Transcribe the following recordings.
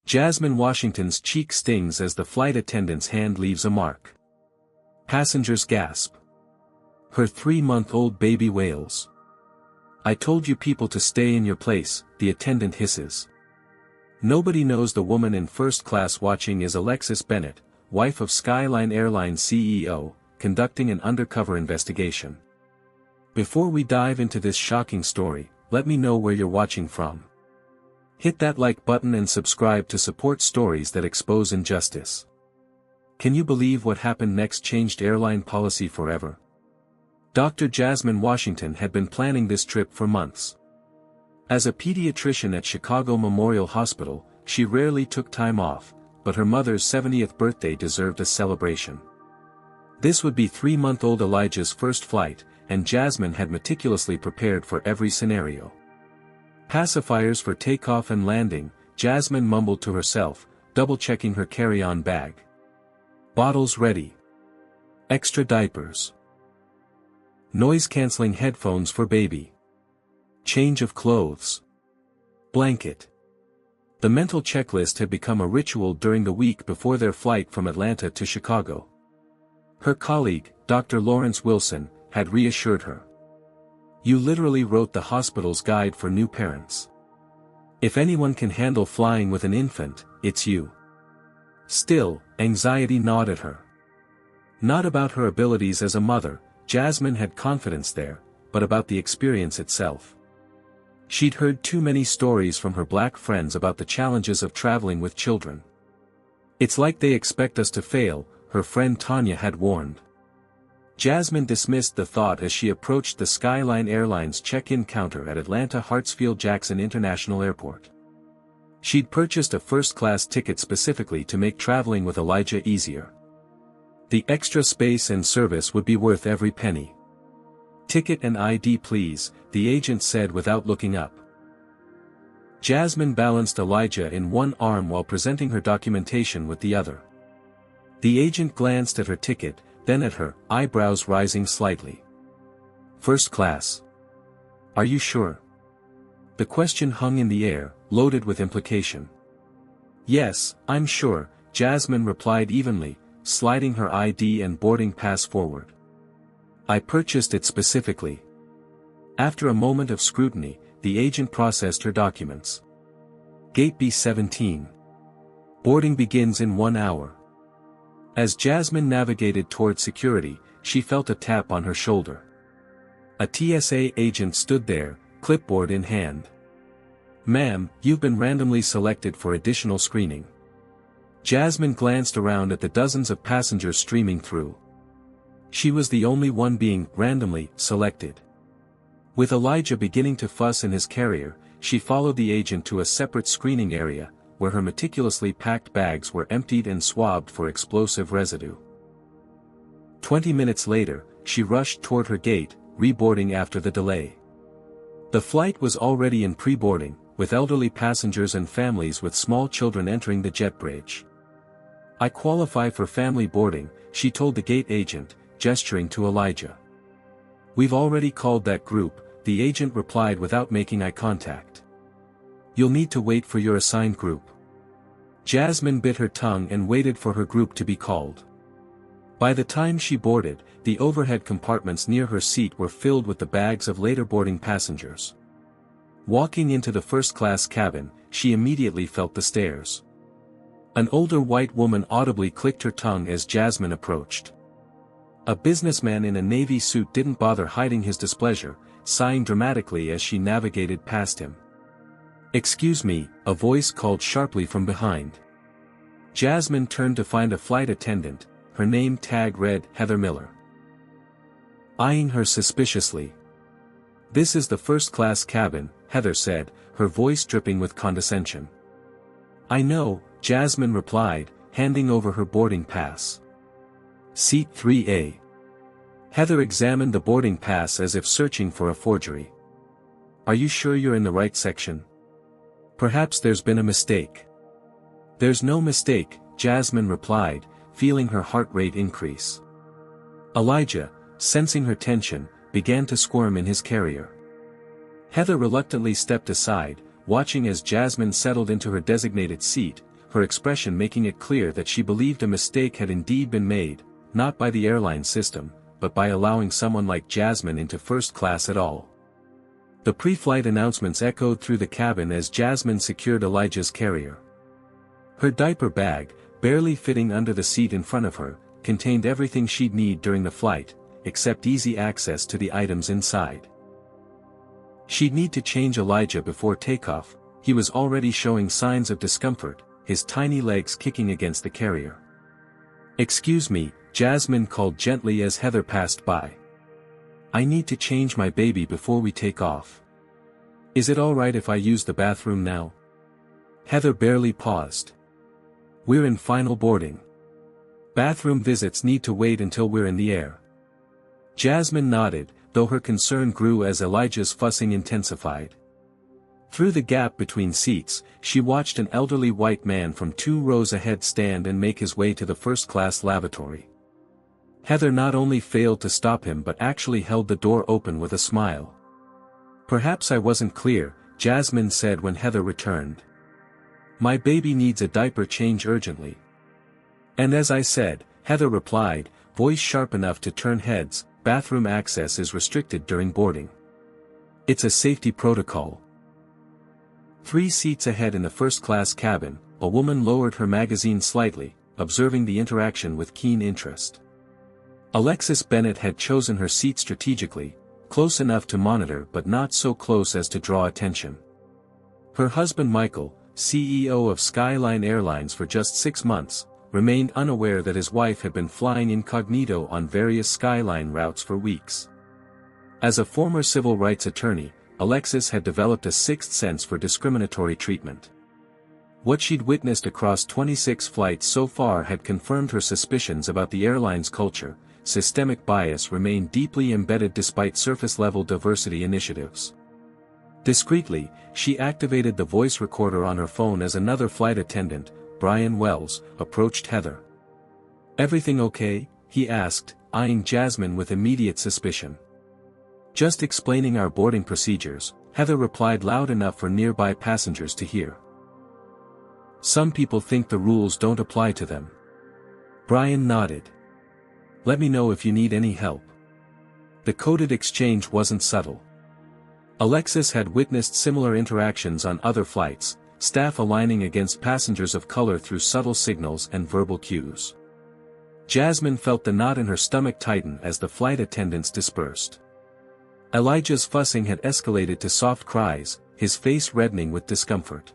Jasmine Washington's cheek stings as the flight attendant's hand leaves a mark. Passengers gasp. Her 3-month-old baby wails. "I told you people to stay in your place," the attendant hisses. Nobody knows the woman in first class watching is Alexis Bennett, wife of Skyline Airline CEO, conducting an undercover investigation. Before we dive into this shocking story, let me know where you're watching from. Hit that like button and subscribe to support stories that expose injustice. Can you believe what happened next changed airline policy forever? Dr. Jasmine Washington had been planning this trip for months. As a pediatrician at Chicago Memorial Hospital, she rarely took time off, but her mother's 70th birthday deserved a celebration. This would be 3-month-old Elijah's first flight, and Jasmine had meticulously prepared for every scenario. Pacifiers for takeoff and landing, Jasmine mumbled to herself, double-checking her carry-on bag. Bottles ready. Extra diapers. Noise-canceling headphones for baby. Change of clothes. Blanket. The mental checklist had become a ritual during the week before their flight from Atlanta to Chicago. Her colleague, Dr. Lawrence Wilson, had reassured her. "You literally wrote the hospital's guide for new parents. If anyone can handle flying with an infant, it's you." Still, anxiety gnawed at her. Not about her abilities as a mother, Jasmine had confidence there, but about the experience itself. She'd heard too many stories from her black friends about the challenges of traveling with children. "It's like they expect us to fail," her friend Tanya had warned. Jasmine dismissed the thought as she approached the Skyline Airlines check-in counter at Atlanta Hartsfield-Jackson International Airport. She'd purchased a first-class ticket specifically to make traveling with Elijah easier. The extra space and service would be worth every penny. "Ticket and ID please," the agent said without looking up. Jasmine balanced Elijah in one arm while presenting her documentation with the other. The agent glanced at her ticket, then at her, eyebrows rising slightly. "First class. Are you sure?" The question hung in the air, loaded with implication. "Yes, I'm sure," Jasmine replied evenly, sliding her ID and boarding pass forward. "I purchased it specifically." After a moment of scrutiny, the agent processed her documents. "Gate B17. Boarding begins in 1 hour." As Jasmine navigated toward security, she felt a tap on her shoulder. A TSA agent stood there, clipboard in hand. "Ma'am, you've been randomly selected for additional screening." Jasmine glanced around at the dozens of passengers streaming through. She was the only one being randomly selected. With Elijah beginning to fuss in his carrier, she followed the agent to a separate screening area, where her meticulously packed bags were emptied and swabbed for explosive residue. 20 minutes later, she rushed toward her gate, reboarding after the delay. The flight was already in pre-boarding, with elderly passengers and families with small children entering the jet bridge. "I qualify for family boarding," she told the gate agent, gesturing to Elijah. "We've already called that group," the agent replied without making eye contact. "You'll need to wait for your assigned group." Jasmine bit her tongue and waited for her group to be called. By the time she boarded, the overhead compartments near her seat were filled with the bags of later boarding passengers. Walking into the first-class cabin, she immediately felt the stares. An older white woman audibly clicked her tongue as Jasmine approached. A businessman in a navy suit didn't bother hiding his displeasure, sighing dramatically as she navigated past him. "Excuse me," a voice called sharply from behind. Jasmine turned to find a flight attendant, her name tag read Heather Miller. Eyeing her suspiciously. "This is the first-class cabin," Heather said, her voice dripping with condescension. "I know," Jasmine replied, handing over her boarding pass. "Seat 3A." Heather examined the boarding pass as if searching for a forgery. "Are you sure you're in the right section? Perhaps there's been a mistake." "There's no mistake," Jasmine replied, feeling her heart rate increase. Elijah, sensing her tension, began to squirm in his carrier. Heather reluctantly stepped aside, watching as Jasmine settled into her designated seat, her expression making it clear that she believed a mistake had indeed been made, not by the airline system, but by allowing someone like Jasmine into first class at all. The pre-flight announcements echoed through the cabin as Jasmine secured Elijah's carrier. Her diaper bag, barely fitting under the seat in front of her, contained everything she'd need during the flight, except easy access to the items inside. She'd need to change Elijah before takeoff. He was already showing signs of discomfort, his tiny legs kicking against the carrier. "Excuse me," Jasmine called gently as Heather passed by. "I need to change my baby before we take off. Is it alright if I use the bathroom now?" Heather barely paused. "We're in final boarding. Bathroom visits need to wait until we're in the air." Jasmine nodded, though her concern grew as Elijah's fussing intensified. Through the gap between seats, she watched an elderly white man from 2 rows ahead stand and make his way to the first-class lavatory. Heather not only failed to stop him but actually held the door open with a smile. "Perhaps I wasn't clear," Jasmine said when Heather returned. "My baby needs a diaper change urgently." "And as I said," Heather replied, voice sharp enough to turn heads, "bathroom access is restricted during boarding. It's a safety protocol." 3 seats ahead in the first-class cabin, a woman lowered her magazine slightly, observing the interaction with keen interest. Alexis Bennett had chosen her seat strategically, close enough to monitor but not so close as to draw attention. Her husband Michael, CEO of Skyline Airlines for just 6 months, remained unaware that his wife had been flying incognito on various Skyline routes for weeks. As a former civil rights attorney, Alexis had developed a sixth sense for discriminatory treatment. What she'd witnessed across 26 flights so far had confirmed her suspicions about the airline's culture. Systemic bias remained deeply embedded despite surface-level diversity initiatives. Discreetly, she activated the voice recorder on her phone as another flight attendant, Brian Wells, approached Heather. "Everything okay?" he asked, eyeing Jasmine with immediate suspicion. "Just explaining our boarding procedures," Heather replied loud enough for nearby passengers to hear. "Some people think the rules don't apply to them." Brian nodded. "Let me know if you need any help." The coded exchange wasn't subtle. Alexis had witnessed similar interactions on other flights, staff aligning against passengers of color through subtle signals and verbal cues. Jasmine felt the knot in her stomach tighten as the flight attendants dispersed. Elijah's fussing had escalated to soft cries, his face reddening with discomfort.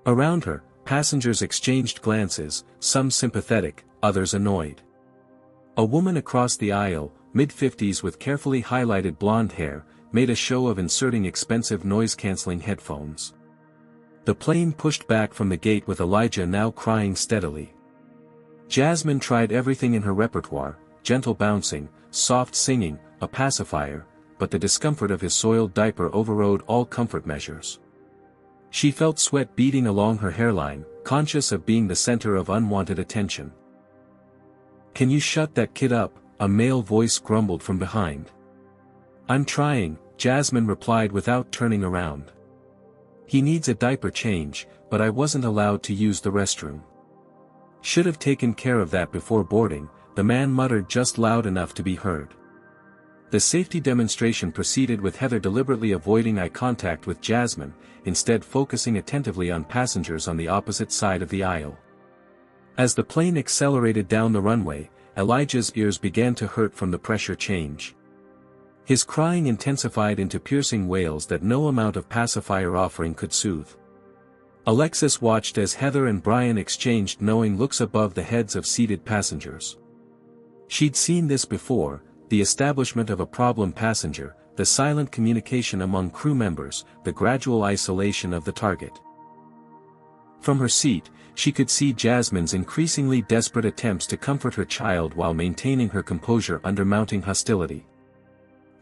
Around her, passengers exchanged glances, some sympathetic, others annoyed. A woman across the aisle, mid-50s with carefully highlighted blonde hair, made a show of inserting expensive noise-canceling headphones. The plane pushed back from the gate with Elijah now crying steadily. Jasmine tried everything in her repertoire, gentle bouncing, soft singing, a pacifier, but the discomfort of his soiled diaper overrode all comfort measures. She felt sweat beading along her hairline, conscious of being the center of unwanted attention. "Can you shut that kid up?" a male voice grumbled from behind. "I'm trying," Jasmine replied without turning around. "He needs a diaper change, but I wasn't allowed to use the restroom." "Should have taken care of that before boarding," the man muttered just loud enough to be heard. The safety demonstration proceeded with Heather deliberately avoiding eye contact with Jasmine, instead focusing attentively on passengers on the opposite side of the aisle. As the plane accelerated down the runway, Elijah's ears began to hurt from the pressure change. His crying intensified into piercing wails that no amount of pacifier offering could soothe. Alexis watched as Heather and Brian exchanged knowing looks above the heads of seated passengers. She'd seen this before, the establishment of a problem passenger, the silent communication among crew members, the gradual isolation of the target. From her seat, she could see Jasmine's increasingly desperate attempts to comfort her child while maintaining her composure under mounting hostility.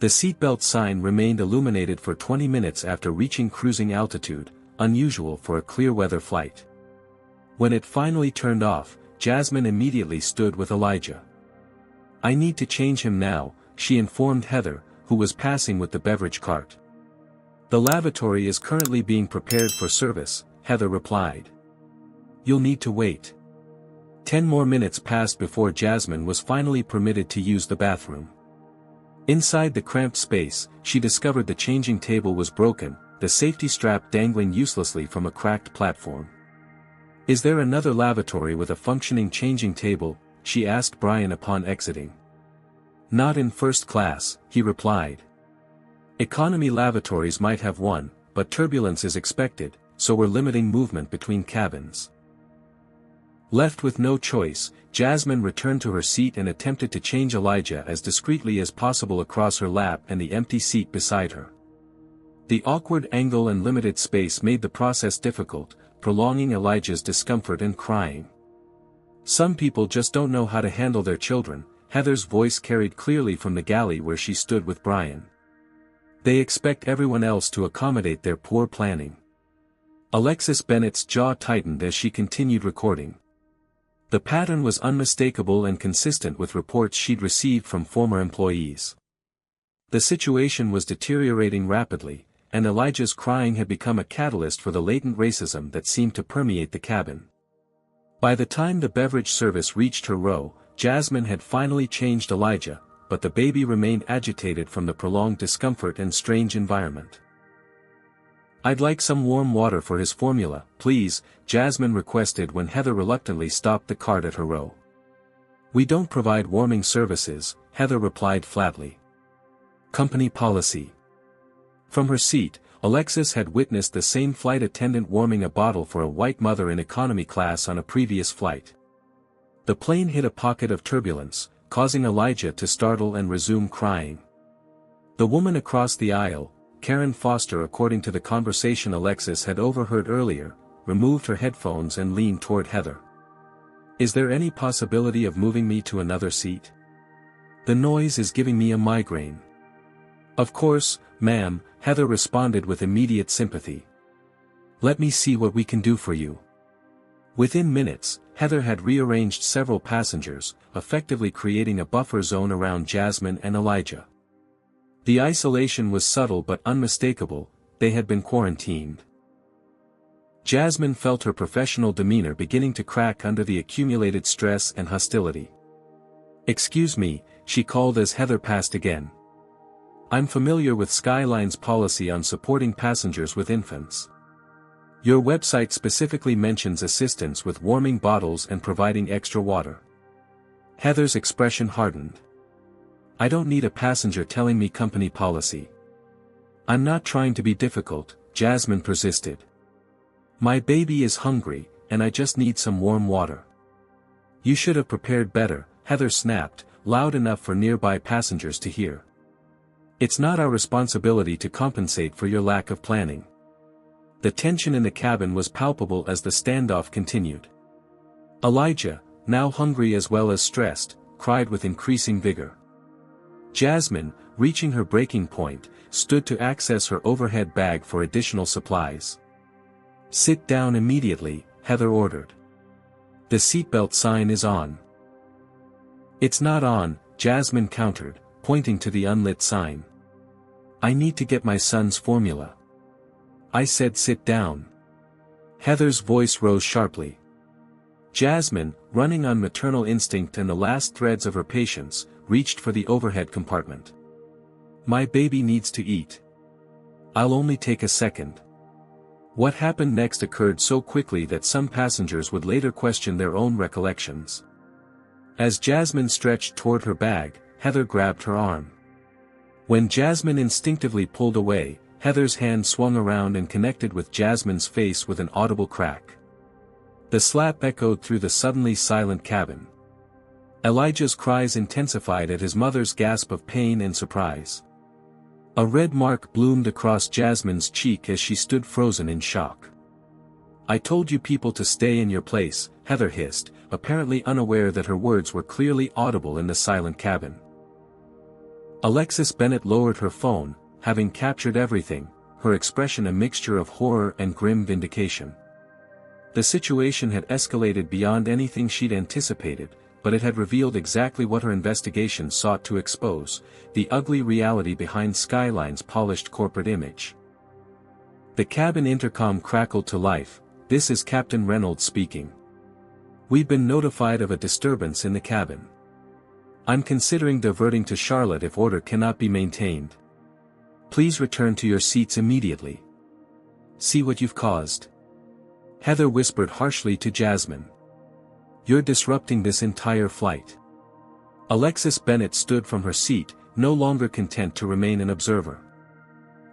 The seatbelt sign remained illuminated for 20 minutes after reaching cruising altitude, unusual for a clear-weather flight. When it finally turned off, Jasmine immediately stood with Elijah. "I need to change him now," she informed Heather, who was passing with the beverage cart. "The lavatory is currently being prepared for service," Heather replied. You'll need to wait. 10 more minutes passed before Jasmine was finally permitted to use the bathroom. Inside the cramped space, she discovered the changing table was broken, the safety strap dangling uselessly from a cracked platform. "Is there another lavatory with a functioning changing table?" she asked Brian upon exiting. "Not in first class," he replied. "Economy lavatories might have one, but turbulence is expected, so we're limiting movement between cabins." Left with no choice, Jasmine returned to her seat and attempted to change Elijah as discreetly as possible across her lap and the empty seat beside her. The awkward angle and limited space made the process difficult, prolonging Elijah's discomfort and crying. "Some people just don't know how to handle their children," Heather's voice carried clearly from the galley where she stood with Brian. "They expect everyone else to accommodate their poor planning." Alexis Bennett's jaw tightened as she continued recording. The pattern was unmistakable and consistent with reports she'd received from former employees. The situation was deteriorating rapidly, and Elijah's crying had become a catalyst for the latent racism that seemed to permeate the cabin. By the time the beverage service reached her row, Jasmine had finally changed Elijah, but the baby remained agitated from the prolonged discomfort and strange environment. "I'd like some warm water for his formula, please," Jasmine requested when Heather reluctantly stopped the cart at her row. "We don't provide warming services," Heather replied flatly. "Company policy." From her seat, Alexis had witnessed the same flight attendant warming a bottle for a white mother in economy class on a previous flight. The plane hit a pocket of turbulence, causing Elijah to startle and resume crying. The woman across the aisle, Karen Foster, according to the conversation Alexis had overheard earlier, removed her headphones and leaned toward Heather. "Is there any possibility of moving me to another seat? The noise is giving me a migraine." "Of course, ma'am," Heather responded with immediate sympathy. "Let me see what we can do for you." Within minutes, Heather had rearranged several passengers, effectively creating a buffer zone around Jasmine and Elijah. The isolation was subtle but unmistakable, they had been quarantined. Jasmine felt her professional demeanor beginning to crack under the accumulated stress and hostility. "Excuse me," she called as Heather passed again. "I'm familiar with Skyline's policy on supporting passengers with infants. Your website specifically mentions assistance with warming bottles and providing extra water." Heather's expression hardened. "I don't need a passenger telling me company policy." "I'm not trying to be difficult," Jasmine persisted. "My baby is hungry, and I just need some warm water." "You should have prepared better," Heather snapped, loud enough for nearby passengers to hear. "It's not our responsibility to compensate for your lack of planning." The tension in the cabin was palpable as the standoff continued. Elijah, now hungry as well as stressed, cried with increasing vigor. Jasmine, reaching her breaking point, stood to access her overhead bag for additional supplies. "Sit down immediately," Heather ordered. "The seatbelt sign is on." "It's not on," Jasmine countered, pointing to the unlit sign. "I need to get my son's formula." "I said sit down." Heather's voice rose sharply. Jasmine, running on maternal instinct and the last threads of her patience, reached for the overhead compartment. "My baby needs to eat. I'll only take a second." What happened next occurred so quickly that some passengers would later question their own recollections. As Jasmine stretched toward her bag, Heather grabbed her arm. When Jasmine instinctively pulled away, Heather's hand swung around and connected with Jasmine's face with an audible crack. The slap echoed through the suddenly silent cabin. Elijah's cries intensified at his mother's gasp of pain and surprise. A red mark bloomed across Jasmine's cheek as she stood frozen in shock. "I told you people to stay in your place," Heather hissed, apparently unaware that her words were clearly audible in the silent cabin. Alexis Bennett lowered her phone, having captured everything, her expression a mixture of horror and grim vindication. The situation had escalated beyond anything she'd anticipated, but it had revealed exactly what her investigation sought to expose, the ugly reality behind Skyline's polished corporate image. The cabin intercom crackled to life, this is Captain Reynolds speaking. We've been notified of a disturbance in the cabin. I'm considering diverting to Charlotte if order cannot be maintained. Please return to your seats immediately. See what you've caused. Heather whispered harshly to Jasmine. You're disrupting this entire flight. Alexis Bennet stood from her seat, no longer content to remain an observer.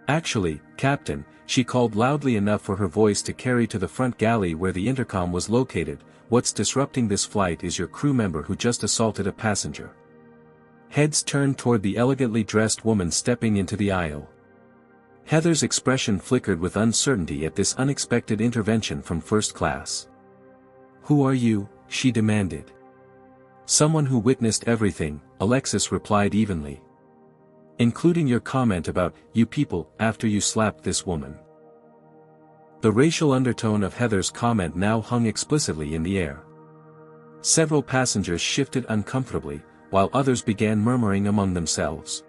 Actually, Captain, she called loudly enough for her voice to carry to the front galley where the intercom was located, what's disrupting this flight is your crew member who just assaulted a passenger. Heads turned toward the elegantly dressed woman stepping into the aisle. Heather's expression flickered with uncertainty at this unexpected intervention from first class. Who are you? She demanded. Someone who witnessed everything, Alexis replied evenly. Including your comment about, you people, after you slapped this woman. The racial undertone of Heather's comment now hung explicitly in the air. Several passengers shifted uncomfortably, while others began murmuring among themselves.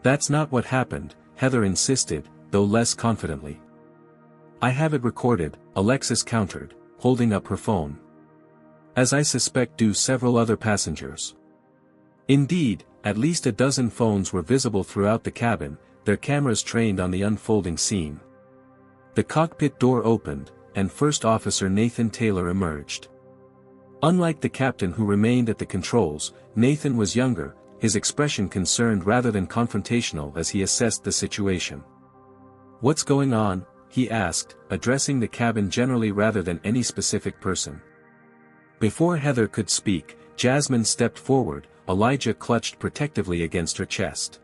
That's not what happened, Heather insisted, though less confidently. I have it recorded, Alexis countered, holding up her phone. As I suspect do several other passengers. Indeed, at least a dozen phones were visible throughout the cabin, their cameras trained on the unfolding scene. The cockpit door opened, and First Officer Nathan Taylor emerged. Unlike the captain who remained at the controls, Nathan was younger, his expression concerned rather than confrontational as he assessed the situation. What's going on? He asked, addressing the cabin generally rather than any specific person. Before Heather could speak, Jasmine stepped forward, Elijah clutched protectively against her chest.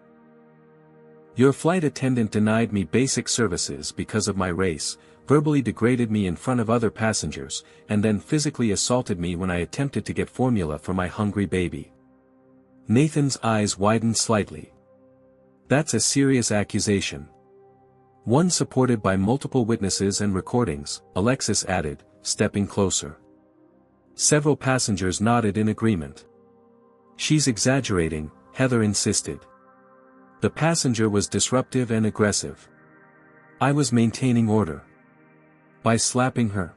Your flight attendant denied me basic services because of my race, verbally degraded me in front of other passengers, and then physically assaulted me when I attempted to get formula for my hungry baby. Nathan's eyes widened slightly. That's a serious accusation. One supported by multiple witnesses and recordings, Alexis added, stepping closer. Several passengers nodded in agreement. She's exaggerating, Heather insisted. The passenger was disruptive and aggressive. I was maintaining order. By slapping her?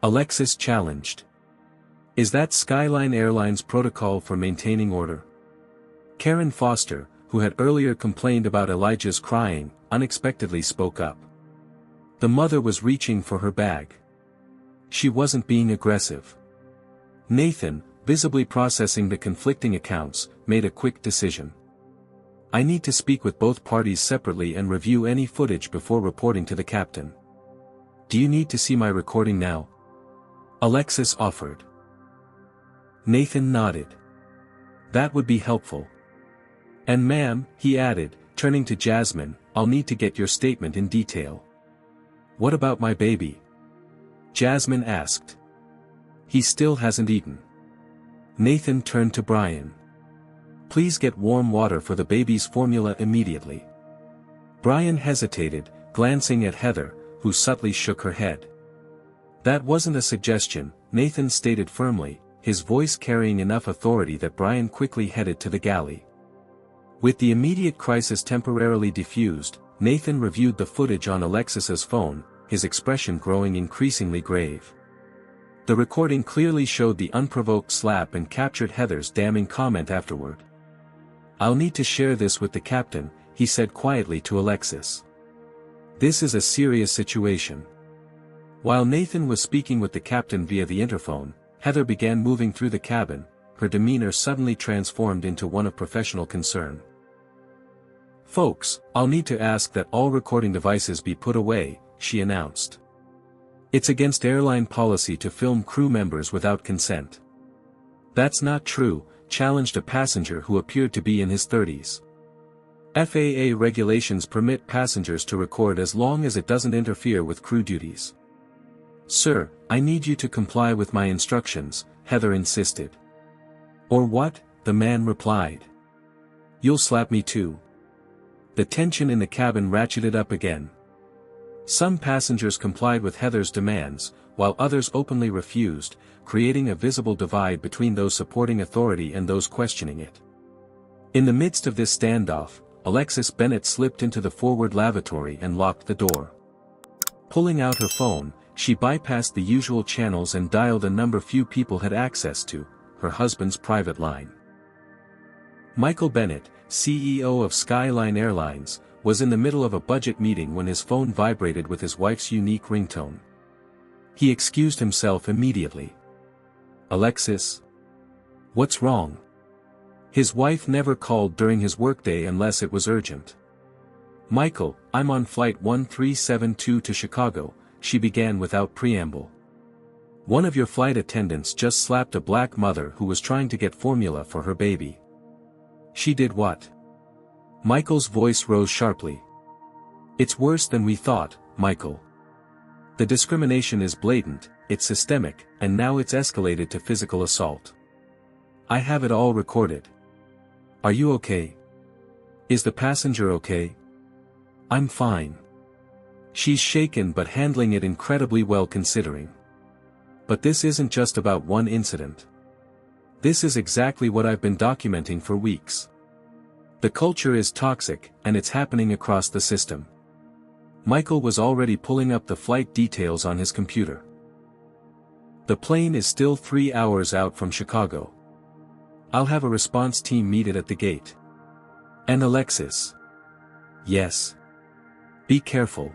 Alexis challenged. Is that Skyline Airlines protocol for maintaining order? Karen Foster, who had earlier complained about Elijah's crying, unexpectedly spoke up. The mother was reaching for her bag. She wasn't being aggressive. Nathan, visibly processing the conflicting accounts, made a quick decision. I need to speak with both parties separately and review any footage before reporting to the captain. Do you need to see my recording now? Alexis offered. Nathan nodded. That would be helpful. And ma'am, he added, turning to Jasmine, I'll need to get your statement in detail. What about my baby? Jasmine asked. He still hasn't eaten. Nathan turned to Brian. Please get warm water for the baby's formula immediately. Brian hesitated, glancing at Heather, who subtly shook her head. That wasn't a suggestion, Nathan stated firmly, his voice carrying enough authority that Brian quickly headed to the galley. With the immediate crisis temporarily diffused, Nathan reviewed the footage on Alexis's phone, his expression growing increasingly grave. The recording clearly showed the unprovoked slap and captured Heather's damning comment afterward. I'll need to share this with the captain, he said quietly to Alexis. This is a serious situation. While Nathan was speaking with the captain via the interphone, Heather began moving through the cabin, her demeanor suddenly transformed into one of professional concern. Folks, I'll need to ask that all recording devices be put away, she announced. It's against airline policy to film crew members without consent. That's not true, challenged a passenger who appeared to be in his 30s. FAA regulations permit passengers to record as long as it doesn't interfere with crew duties. Sir, I need you to comply with my instructions, Heather insisted. Or what? The man replied. You'll slap me too. The tension in the cabin ratcheted up again. Some passengers complied with Heather's demands, while others openly refused, creating a visible divide between those supporting authority and those questioning it. In the midst of this standoff, Alexis Bennet slipped into the forward lavatory and locked the door. Pulling out her phone, She bypassed the usual channels and dialed a number few people had access to, her husband's private line. Michael Bennett, CEO of Skyline Airlines, was in the middle of a budget meeting when his phone vibrated with his wife's unique ringtone. He excused himself immediately. "Alexis? What's wrong?" His wife never called during his workday unless it was urgent. "Michael, I'm on flight 1372 to Chicago," she began without preamble. "One of your flight attendants just slapped a black mother who was trying to get formula for her baby." "She did what?" Michael's voice rose sharply. "It's worse than we thought, Michael. The discrimination is blatant, it's systemic, and now it's escalated to physical assault. I have it all recorded. Are you okay? Is the passenger okay?" "I'm fine." She's shaken but handling it incredibly well considering. "But this isn't just about one incident. This is exactly what I've been documenting for weeks. The culture is toxic, and it's happening across the system." Michael was already pulling up the flight details on his computer. "The plane is still 3 hours out from Chicago. I'll have a response team meet it at the gate. And Alexis." "Yes. Be careful.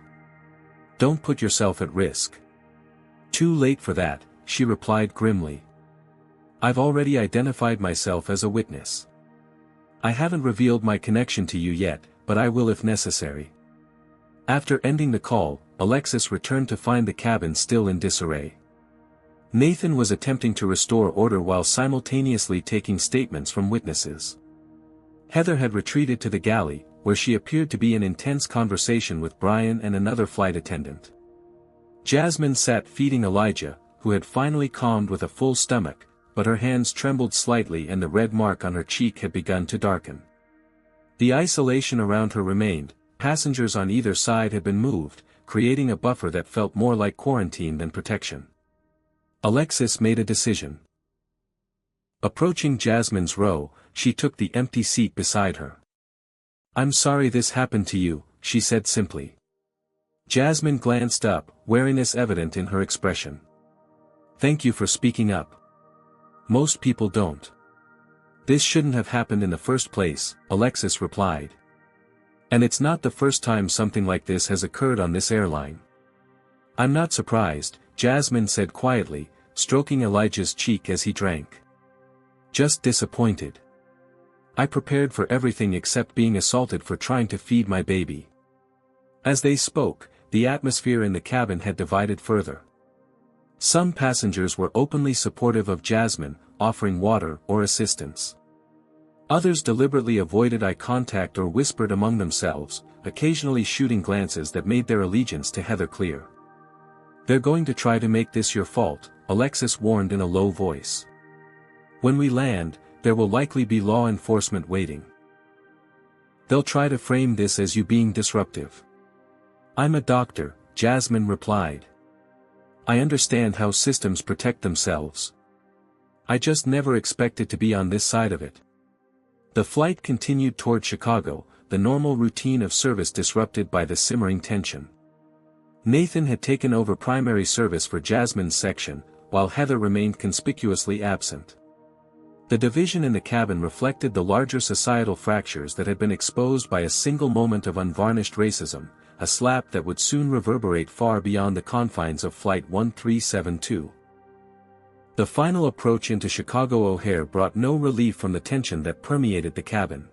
Don't put yourself at risk." "Too late for that," she replied grimly. "I've already identified myself as a witness. I haven't revealed my connection to you yet, but I will if necessary." After ending the call, Alexis returned to find the cabin still in disarray. Nathan was attempting to restore order while simultaneously taking statements from witnesses. Heather had retreated to the galley, where she appeared to be in intense conversation with Brian and another flight attendant. Jasmine sat feeding Elijah, who had finally calmed with a full stomach, but her hands trembled slightly and the red mark on her cheek had begun to darken. The isolation around her remained. Passengers on either side had been moved, creating a buffer that felt more like quarantine than protection. Alexis made a decision. Approaching Jasmine's row, she took the empty seat beside her. "I'm sorry this happened to you," she said simply. Jasmine glanced up, wariness evident in her expression. "Thank you for speaking up. Most people don't." "This shouldn't have happened in the first place," Alexis replied. "And it's not the first time something like this has occurred on this airline." "I'm not surprised," Jasmine said quietly, stroking Elijah's cheek as he drank. "Just disappointed. I prepared for everything except being assaulted for trying to feed my baby." As they spoke, the atmosphere in the cabin had divided further. Some passengers were openly supportive of Jasmine, offering water or assistance. Others deliberately avoided eye contact or whispered among themselves, occasionally shooting glances that made their allegiance to Heather clear. "They're going to try to make this your fault," Alexis warned in a low voice. "When we land, there will likely be law enforcement waiting. They'll try to frame this as you being disruptive." "I'm a doctor," Jasmine replied. "I understand how systems protect themselves. I just never expected to be on this side of it." The flight continued toward Chicago, the normal routine of service disrupted by the simmering tension. Nathan had taken over primary service for Jasmine's section, while Heather remained conspicuously absent. The division in the cabin reflected the larger societal fractures that had been exposed by a single moment of unvarnished racism, a slap that would soon reverberate far beyond the confines of Flight 1372. The final approach into Chicago O'Hare brought no relief from the tension that permeated the cabin.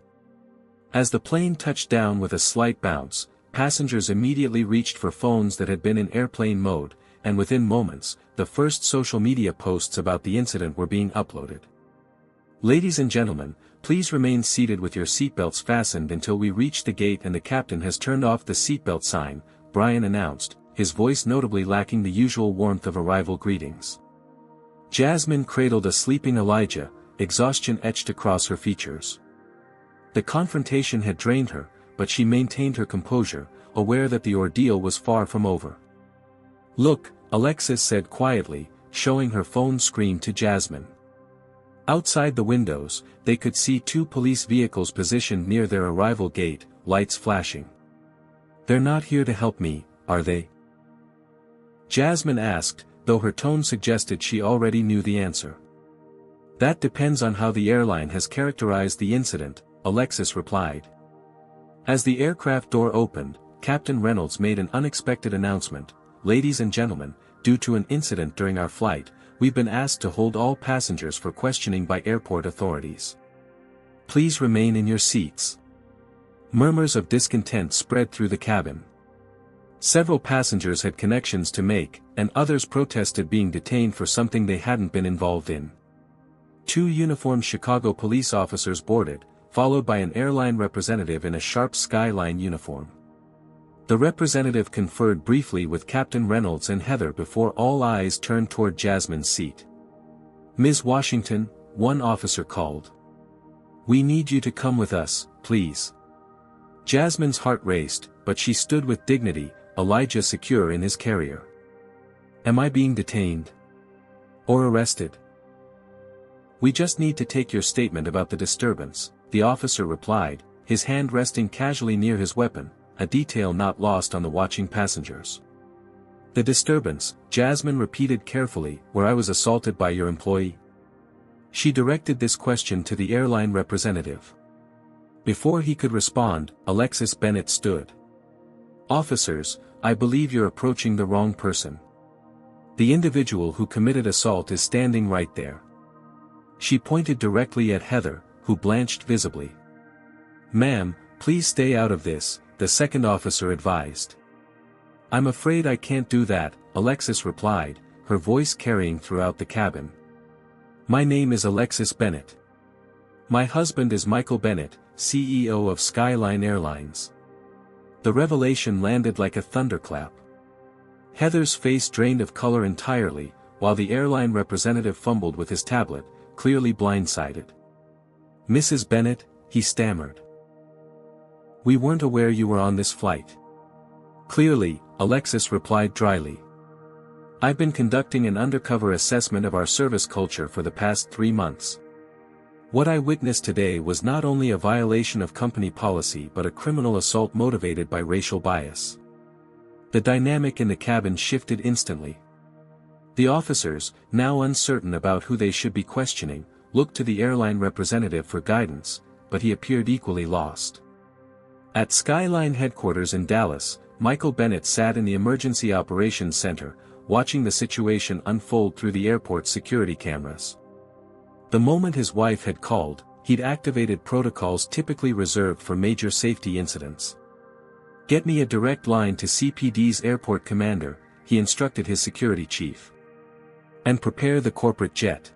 As the plane touched down with a slight bounce, passengers immediately reached for phones that had been in airplane mode, and within moments, the first social media posts about the incident were being uploaded. "Ladies and gentlemen, please remain seated with your seatbelts fastened until we reach the gate and the captain has turned off the seatbelt sign," Brian announced, his voice notably lacking the usual warmth of arrival greetings. Jasmine cradled a sleeping Elijah, exhaustion etched across her features. The confrontation had drained her, but she maintained her composure, aware that the ordeal was far from over. "Look," Alexis said quietly, showing her phone screen to Jasmine. Outside the windows, they could see 2 police vehicles positioned near their arrival gate, lights flashing. "They're not here to help me, are they?" Jasmine asked, though her tone suggested she already knew the answer. That depends on how the airline has characterized the incident, Alexis replied. As the aircraft door opened, Captain Reynolds made an unexpected announcement. Ladies and gentlemen, due to an incident during our flight, we've been asked to hold all passengers for questioning by airport authorities. Please remain in your seats. Murmurs of discontent spread through the cabin. Several passengers had connections to make, and others protested being detained for something they hadn't been involved in. 2 uniformed Chicago police officers boarded, followed by an airline representative in a sharp Skyline uniform. The representative conferred briefly with Captain Reynolds and Heather before all eyes turned toward Jasmine's seat. Ms. Washington, one officer called. We need you to come with us, please. Jasmine's heart raced, but she stood with dignity, Elijah secure in his carrier. Am I being detained? Or arrested? We just need to take your statement about the disturbance, the officer replied, his hand resting casually near his weapon, a detail not lost on the watching passengers. The disturbance, Jasmine repeated carefully, where I was assaulted by your employee. She directed this question to the airline representative. Before he could respond, Alexis Bennett stood. Officers, I believe you're approaching the wrong person. The individual who committed assault is standing right there. She pointed directly at Heather, who blanched visibly. Ma'am, please stay out of this, the second officer advised. I'm afraid I can't do that, Alexis replied, her voice carrying throughout the cabin. My name is Alexis Bennett. My husband is Michael Bennett, CEO of Skyline Airlines. The revelation landed like a thunderclap. Heather's face drained of color entirely, while the airline representative fumbled with his tablet, clearly blindsided. Mrs. Bennett, he stammered. We weren't aware you were on this flight. Clearly, Alexis replied dryly. I've been conducting an undercover assessment of our service culture for the past 3 months. What I witnessed today was not only a violation of company policy but a criminal assault motivated by racial bias. The dynamic in the cabin shifted instantly. The officers, now uncertain about who they should be questioning, looked to the airline representative for guidance, but he appeared equally lost. At Skyline headquarters in Dallas, Michael Bennett sat in the Emergency Operations Center, watching the situation unfold through the airport's security cameras. The moment his wife had called, he'd activated protocols typically reserved for major safety incidents. Get me a direct line to CPD's airport commander, he instructed his security chief. And prepare the corporate jet.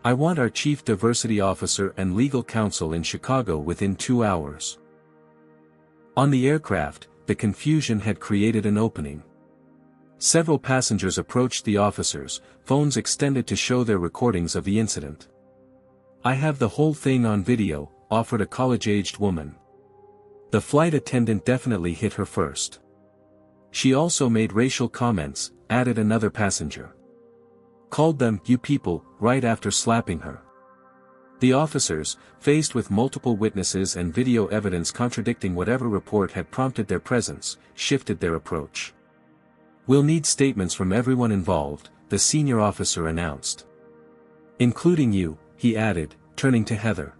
I want our chief diversity officer and legal counsel in Chicago within 2 hours. On the aircraft, the confusion had created an opening. Several passengers approached the officers, phones extended to show their recordings of the incident. I have the whole thing on video, offered a college-aged woman. The flight attendant definitely hit her first. She also made racial comments, added another passenger. Called them, you people, right after slapping her. The officers, faced with multiple witnesses and video evidence contradicting whatever report had prompted their presence, shifted their approach. We'll need statements from everyone involved, the senior officer announced. Including you, he added, turning to Heather.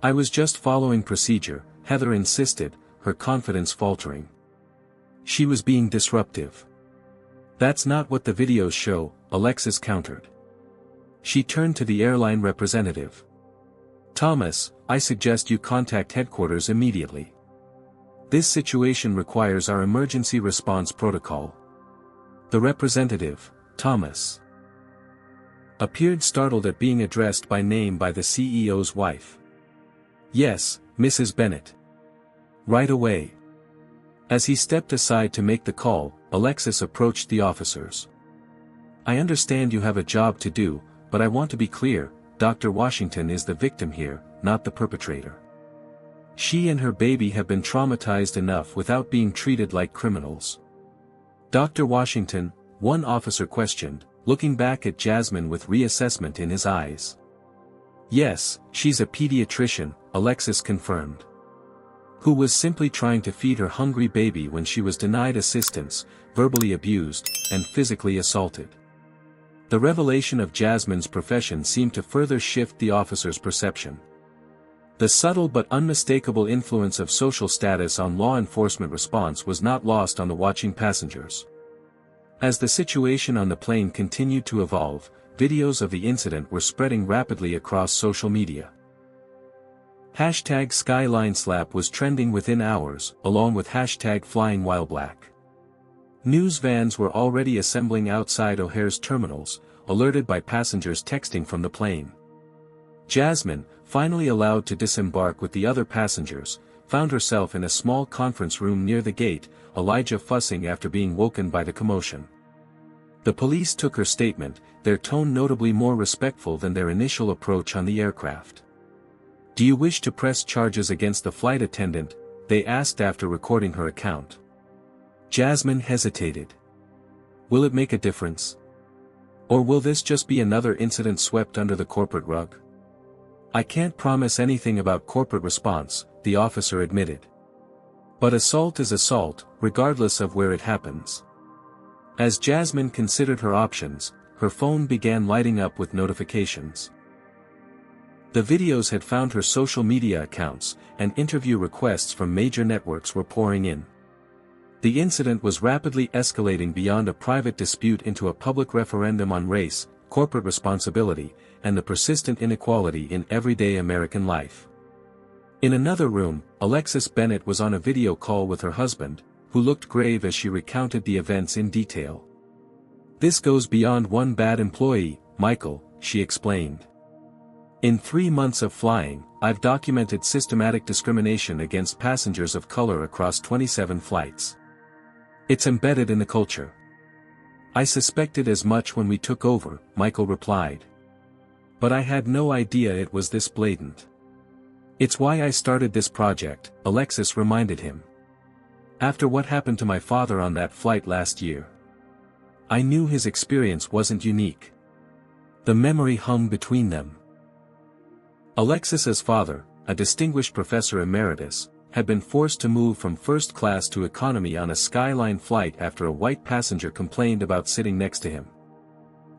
I was just following procedure, Heather insisted, her confidence faltering. She was being disruptive. That's not what the videos show, Alexis countered. She turned to the airline representative. Thomas, I suggest you contact headquarters immediately. This situation requires our emergency response protocol. The representative, Thomas, appeared startled at being addressed by name by the CEO's wife. Yes, Mrs. Bennett. Right away. As he stepped aside to make the call, Alexis approached the officers. I understand you have a job to do, but I want to be clear, Dr. Washington is the victim here, not the perpetrator. She and her baby have been traumatized enough without being treated like criminals. Dr. Washington, one officer questioned, looking back at Jasmine with reassessment in his eyes. Yes, she's a pediatrician, Alexis confirmed. who was simply trying to feed her hungry baby when she was denied assistance, verbally abused, and physically assaulted. The revelation of Jasmine's profession seemed to further shift the officer's perception. The subtle but unmistakable influence of social status on law enforcement response was not lost on the watching passengers. As the situation on the plane continued to evolve, videos of the incident were spreading rapidly across social media. #SkylineSlap was trending within hours, along with #FlyingWhileBlack. News vans were already assembling outside O'Hare's terminals, alerted by passengers texting from the plane. Jasmine, finally allowed to disembark with the other passengers, found herself in a small conference room near the gate, Elijah fussing after being woken by the commotion. The police took her statement, their tone notably more respectful than their initial approach on the aircraft. "Do you wish to press charges against the flight attendant?" they asked after recording her account. Jasmine hesitated. Will it make a difference? Or will this just be another incident swept under the corporate rug? "I can't promise anything about corporate response," the officer admitted. "But assault is assault, regardless of where it happens." As Jasmine considered her options, her phone began lighting up with notifications. The videos had found her social media accounts, and interview requests from major networks were pouring in. The incident was rapidly escalating beyond a private dispute into a public referendum on race, corporate responsibility, and the persistent inequality in everyday American life. In another room, Alexis Bennett was on a video call with her husband, who looked grave as she recounted the events in detail. "This goes beyond one bad employee, Michael," she explained. "In 3 months of flying, I've documented systematic discrimination against passengers of color across 27 flights. It's embedded in the culture." "I suspected as much when we took over," Michael replied. "But I had no idea it was this blatant. It's why I started this project," Alexis reminded him. "After what happened to my father on that flight last year, I knew his experience wasn't unique." The memory hung between them. Alexis's father, a distinguished professor emeritus, had been forced to move from first class to economy on a Skyline flight after a white passenger complained about sitting next to him.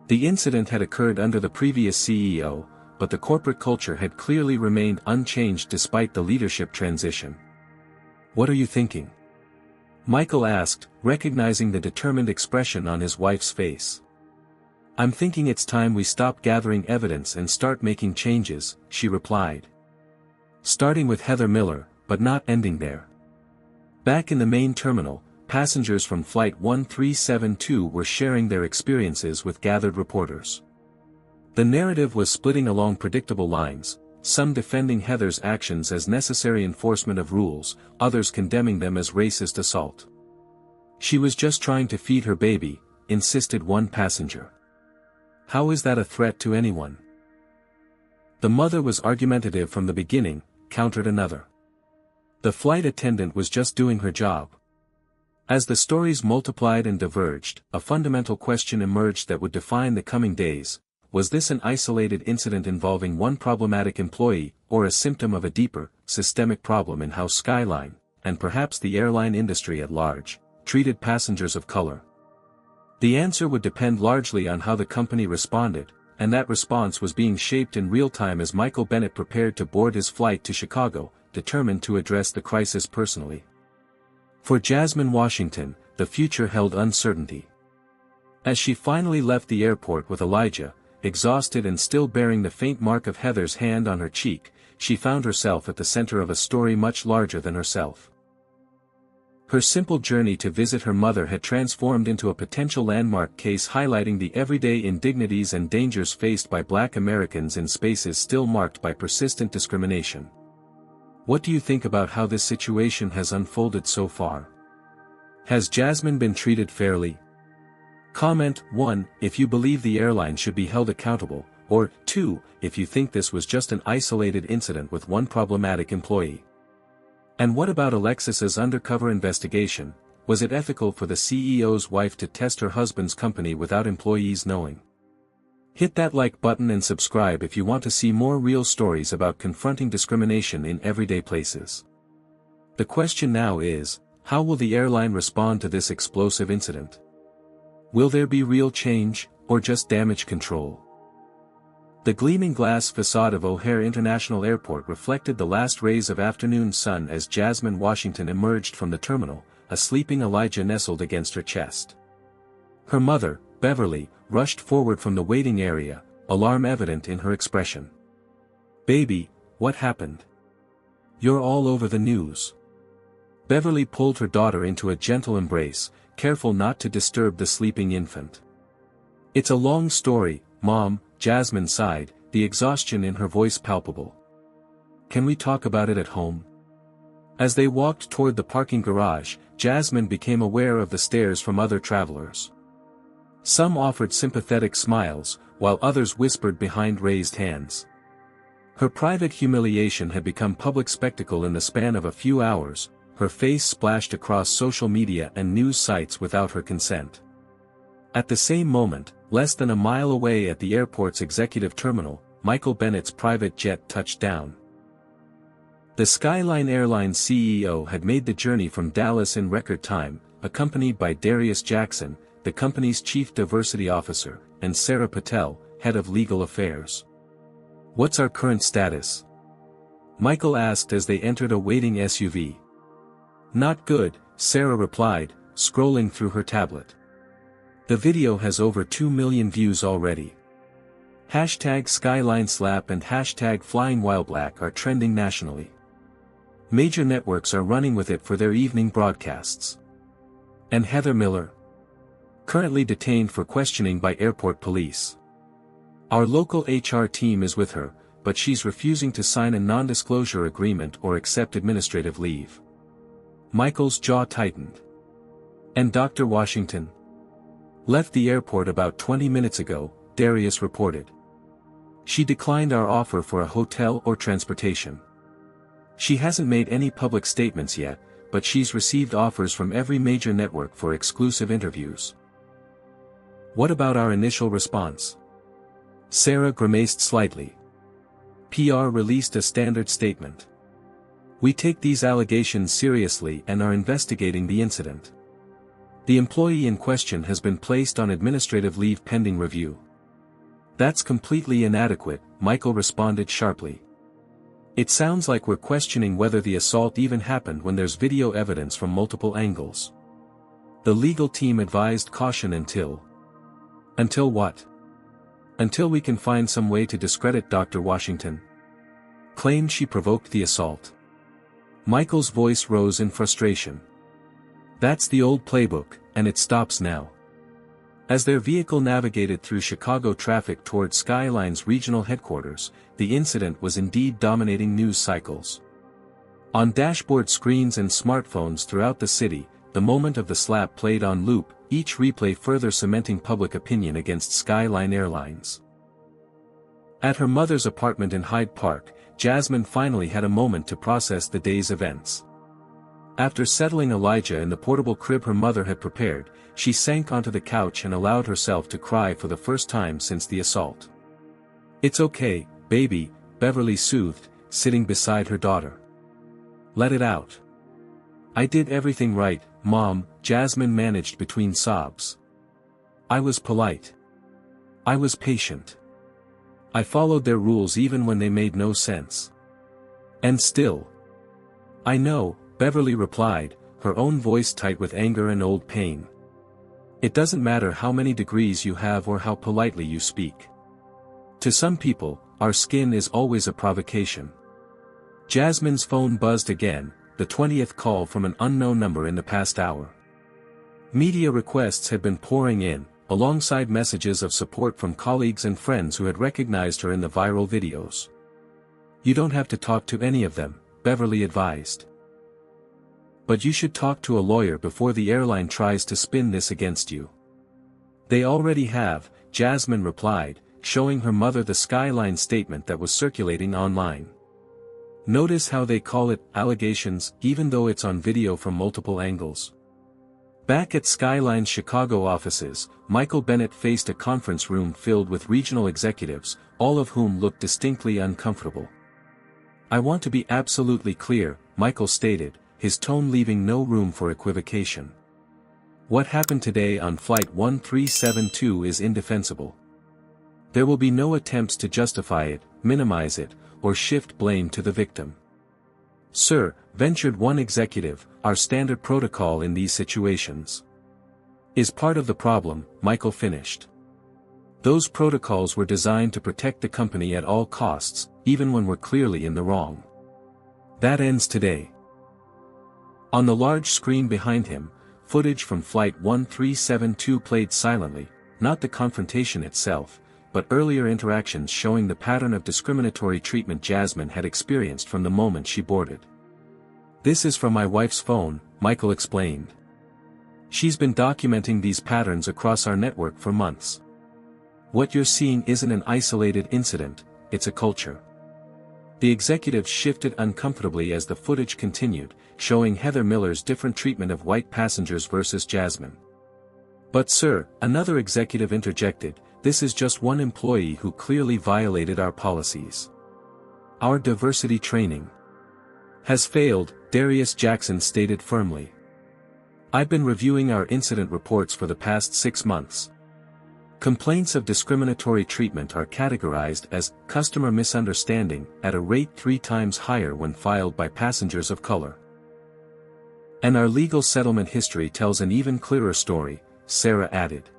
The incident had occurred under the previous CEO, but the corporate culture had clearly remained unchanged despite the leadership transition. "What are you thinking?" Michael asked, recognizing the determined expression on his wife's face. "I'm thinking it's time we stop gathering evidence and start making changes," she replied. "Starting with Heather Miller, but not ending there." Back in the main terminal, passengers from Flight 1372 were sharing their experiences with gathered reporters. The narrative was splitting along predictable lines, some defending Heather's actions as necessary enforcement of rules, others condemning them as racist assault. "She was just trying to feed her baby," insisted one passenger. "How is that a threat to anyone?" "The mother was argumentative from the beginning," countered another. "The flight attendant was just doing her job." As the stories multiplied and diverged, a fundamental question emerged that would define the coming days. Was this an isolated incident involving one problematic employee, or a symptom of a deeper, systemic problem in how Skyline, and perhaps the airline industry at large, treated passengers of color? The answer would depend largely on how the company responded, and that response was being shaped in real time as Michael Bennett prepared to board his flight to Chicago, determined to address the crisis personally. For Jasmine Washington, the future held uncertainty. As she finally left the airport with Elijah, exhausted and still bearing the faint mark of Heather's hand on her cheek, she found herself at the center of a story much larger than herself. Her simple journey to visit her mother had transformed into a potential landmark case highlighting the everyday indignities and dangers faced by Black Americans in spaces still marked by persistent discrimination. What do you think about how this situation has unfolded so far? Has Jasmine been treated fairly? Comment 1 if you believe the airline should be held accountable, or 2 if you think this was just an isolated incident with one problematic employee. And what about Alexis's undercover investigation? Was it ethical for the CEO's wife to test her husband's company without employees knowing? Hit that like button and subscribe if you want to see more real stories about confronting discrimination in everyday places. The question now is, how will the airline respond to this explosive incident? Will there be real change, or just damage control? The gleaming glass facade of O'Hare International Airport reflected the last rays of afternoon sun as Jasmine Washington emerged from the terminal, a sleeping Elijah nestled against her chest. Her mother, Beverly, rushed forward from the waiting area, alarm evident in her expression. "Baby, what happened? You're all over the news." Beverly pulled her daughter into a gentle embrace, careful not to disturb the sleeping infant. "It's a long story, Mom," Jasmine sighed, the exhaustion in her voice palpable. "Can we talk about it at home?" As they walked toward the parking garage, Jasmine became aware of the stares from other travelers. Some offered sympathetic smiles, while others whispered behind raised hands. Her private humiliation had become public spectacle in the span of a few hours, her face splashed across social media and news sites without her consent. At the same moment, less than a mile away at the airport's executive terminal, Michael Bennett's private jet touched down. The Skyline Airlines CEO had made the journey from Dallas in record time, accompanied by Darius Jackson, the company's chief diversity officer, and Sarah Patel, head of legal affairs. "What's our current status?" Michael asked as they entered a waiting SUV. "Not good," Sarah replied, scrolling through her tablet. "The video has over 2 million views already. #SkylineSlap and #FlyingWhileblack are trending nationally. Major networks are running with it for their evening broadcasts." "And Heather Miller?" "Currently detained for questioning by airport police. Our local HR team is with her, but she's refusing to sign a non-disclosure agreement or accept administrative leave." Michael's jaw tightened. "And Dr. Washington?" "Left the airport about 20 minutes ago," Darius reported. "She declined our offer for a hotel or transportation. She hasn't made any public statements yet, but she's received offers from every major network for exclusive interviews." "What about our initial response?" Sarah grimaced slightly. PR released a standard statement. "We take these allegations seriously and are investigating the incident. The employee in question has been placed on administrative leave pending review." "That's completely inadequate," Michael responded sharply. "It sounds like we're questioning whether the assault even happened when there's video evidence from multiple angles." The legal team advised caution until... "Until what?" "Until we can find some way to discredit Dr. Washington. Claimed she provoked the assault." Michael's voice rose in frustration. "That's the old playbook, and it stops now." As their vehicle navigated through Chicago traffic toward Skyline's regional headquarters, the incident was indeed dominating news cycles. On dashboard screens and smartphones throughout the city, the moment of the slap played on loop, each replay further cementing public opinion against Skyline Airlines. At her mother's apartment in Hyde Park, Jasmine finally had a moment to process the day's events. After settling Elijah in the portable crib her mother had prepared, she sank onto the couch and allowed herself to cry for the first time since the assault. "It's okay, baby," Beverly soothed, sitting beside her daughter. "Let it out." "I did everything right, Mom," Jasmine managed between sobs. "I was polite. I was patient. I followed their rules even when they made no sense. And still." "I know," Beverly replied, her own voice tight with anger and old pain. "It doesn't matter how many degrees you have or how politely you speak. To some people, our skin is always a provocation." Jasmine's phone buzzed again, the 20th call from an unknown number in the past hour. Media requests had been pouring in, alongside messages of support from colleagues and friends who had recognized her in the viral videos. "You don't have to talk to any of them," Beverly advised. "But you should talk to a lawyer before the airline tries to spin this against you." "They already have," Jasmine replied, showing her mother the Skyline statement that was circulating online. "Notice how they call it allegations, even though it's on video from multiple angles." Back at Skyline's Chicago offices, Michael Bennett faced a conference room filled with regional executives, all of whom looked distinctly uncomfortable. "I want to be absolutely clear," Michael stated, his tone leaving no room for equivocation. What happened today on Flight 1372 is indefensible. There will be no attempts to justify it, minimize it, or shift blame to the victim. Sir, ventured one executive, our standard protocol in these situations is part of the problem, Michael finished. Those protocols were designed to protect the company at all costs, even when we're clearly in the wrong. That ends today. On the large screen behind him, footage from Flight 1372 played silently, not the confrontation itself, but earlier interactions showing the pattern of discriminatory treatment Jasmine had experienced from the moment she boarded. This is from my wife's phone, Michael explained. She's been documenting these patterns across our network for months. What you're seeing isn't an isolated incident, it's a culture. The executive shifted uncomfortably as the footage continued, showing Heather Miller's different treatment of white passengers versus Jasmine. But sir, another executive interjected, this is just one employee who clearly violated our policies. Our diversity training has failed, Darius Jackson stated firmly. I've been reviewing our incident reports for the past 6 months. Complaints of discriminatory treatment are categorized as customer misunderstanding at a rate 3 times higher when filed by passengers of color. And our legal settlement history tells an even clearer story, Sarah added.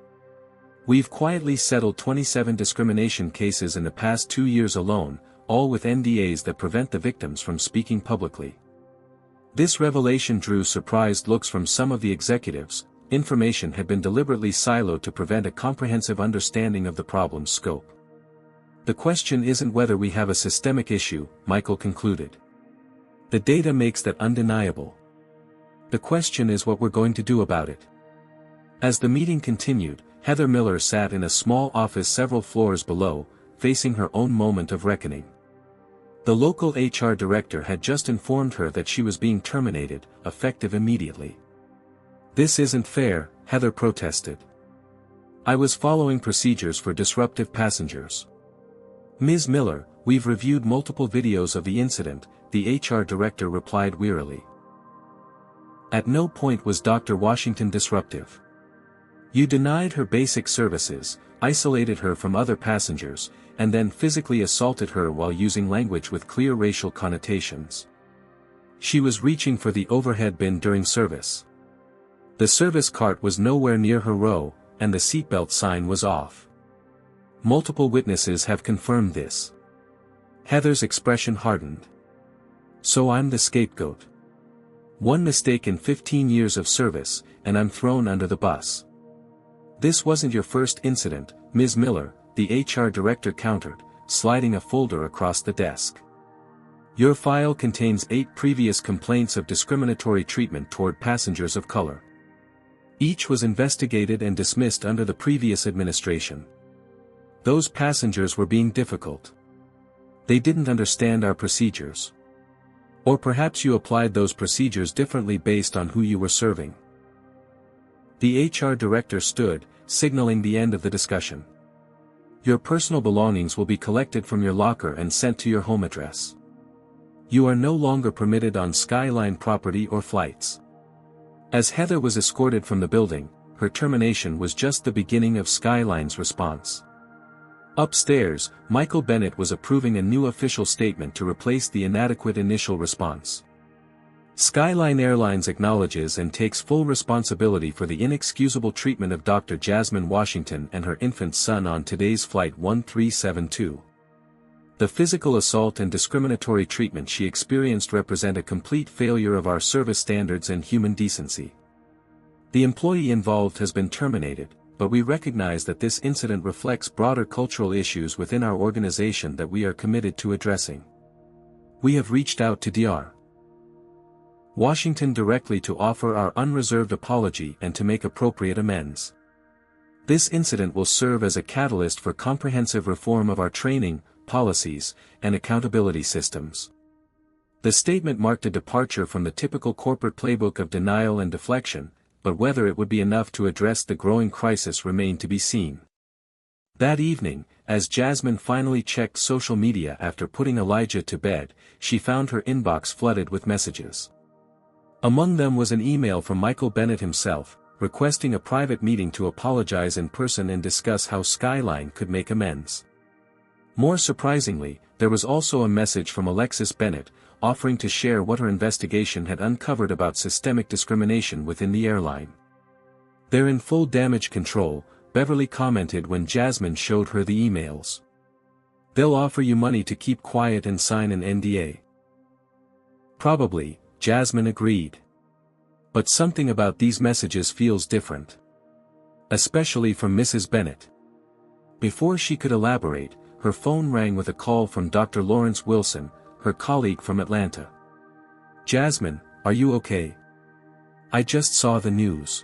We've quietly settled 27 discrimination cases in the past 2 years alone, all with NDAs that prevent the victims from speaking publicly. This revelation drew surprised looks from some of the executives. Information had been deliberately siloed to prevent a comprehensive understanding of the problem's scope. The question isn't whether we have a systemic issue, Michael concluded. The data makes that undeniable. The question is what we're going to do about it. As the meeting continued, Heather Miller sat in a small office several floors below, facing her own moment of reckoning. The local HR director had just informed her that she was being terminated, effective immediately. This isn't fair, Heather protested. I was following procedures for disruptive passengers. Ms. Miller, we've reviewed multiple videos of the incident, the HR director replied wearily. At no point was Dr. Washington disruptive. You denied her basic services, isolated her from other passengers, and then physically assaulted her while using language with clear racial connotations. She was reaching for the overhead bin during service. The service cart was nowhere near her row, and the seatbelt sign was off. Multiple witnesses have confirmed this. Heather's expression hardened. So I'm the scapegoat. One mistake in 15 years of service, and I'm thrown under the bus. This wasn't your first incident, Ms. Miller, the HR director countered, sliding a folder across the desk. Your file contains 8 previous complaints of discriminatory treatment toward passengers of color. Each was investigated and dismissed under the previous administration. Those passengers were being difficult. They didn't understand our procedures. Or perhaps you applied those procedures differently based on who you were serving. The HR director stood, signaling the end of the discussion. Your personal belongings will be collected from your locker and sent to your home address. You are no longer permitted on Skyline property or flights. As Heather was escorted from the building, her termination was just the beginning of Skyline's response. Upstairs, Michael Bennett was approving a new official statement to replace the inadequate initial response. Skyline Airlines acknowledges and takes full responsibility for the inexcusable treatment of Dr. Jasmine Washington and her infant son on today's Flight 1372. The physical assault and discriminatory treatment she experienced represent a complete failure of our service standards and human decency. The employee involved has been terminated, but we recognize that this incident reflects broader cultural issues within our organization that we are committed to addressing. We have reached out to Dr. Washington directly to offer our unreserved apology and to make appropriate amends. This incident will serve as a catalyst for comprehensive reform of our training, policies, and accountability systems. The statement marked a departure from the typical corporate playbook of denial and deflection, but whether it would be enough to address the growing crisis remained to be seen. That evening, as Jasmine finally checked social media after putting Elijah to bed, she found her inbox flooded with messages. Among them was an email from Michael Bennett himself, requesting a private meeting to apologize in person and discuss how Skyline could make amends. More surprisingly, there was also a message from Alexis Bennett, offering to share what her investigation had uncovered about systemic discrimination within the airline. "They're in full damage control," Beverly commented when Jasmine showed her the emails. "They'll offer you money to keep quiet and sign an NDA." "Probably," Jasmine agreed. "But something about these messages feels different. Especially from Mrs. Bennett." Before she could elaborate, her phone rang with a call from Dr. Lawrence Wilson, her colleague from Atlanta. "Jasmine, are you okay? I just saw the news."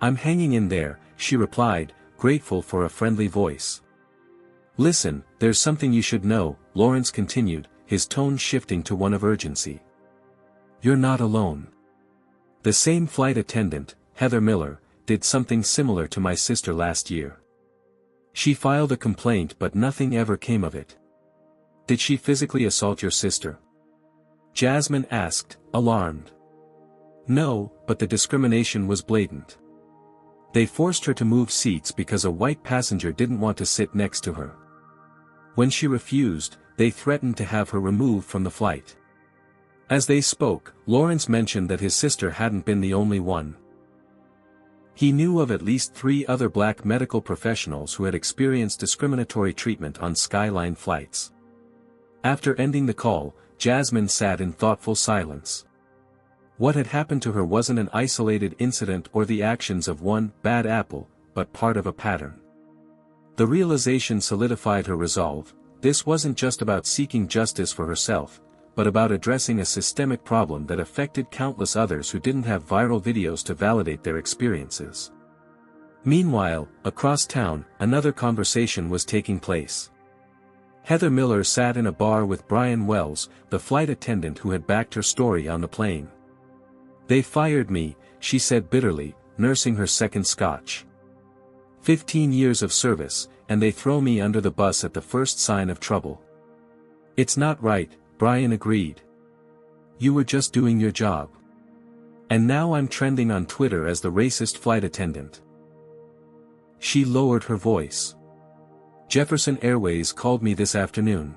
"I'm hanging in there," she replied, grateful for a friendly voice. "Listen, there's something you should know," Lawrence continued, his tone shifting to one of urgency. "You're not alone. The same flight attendant, Heather Miller, did something similar to my sister last year. She filed a complaint but nothing ever came of it." "Did she physically assault your sister?" Jasmine asked, alarmed. "No, but the discrimination was blatant. They forced her to move seats because a white passenger didn't want to sit next to her. When she refused, they threatened to have her removed from the flight." As they spoke, Lawrence mentioned that his sister hadn't been the only one. He knew of at least 3 other black medical professionals who had experienced discriminatory treatment on Skyline flights. After ending the call, Jasmine sat in thoughtful silence. What had happened to her wasn't an isolated incident or the actions of one bad apple, but part of a pattern. The realization solidified her resolve. This wasn't just about seeking justice for herself, but about addressing a systemic problem that affected countless others who didn't have viral videos to validate their experiences. Meanwhile, across town, another conversation was taking place. Heather Miller sat in a bar with Brian Wells, the flight attendant who had backed her story on the plane. "They fired me," she said bitterly, nursing her second scotch. 15 years of service, and they throw me under the bus at the first sign of trouble." "It's not right," Brian agreed. "You were just doing your job. And now I'm trending on Twitter as the racist flight attendant." She lowered her voice. "Jefferson Airways called me this afternoon.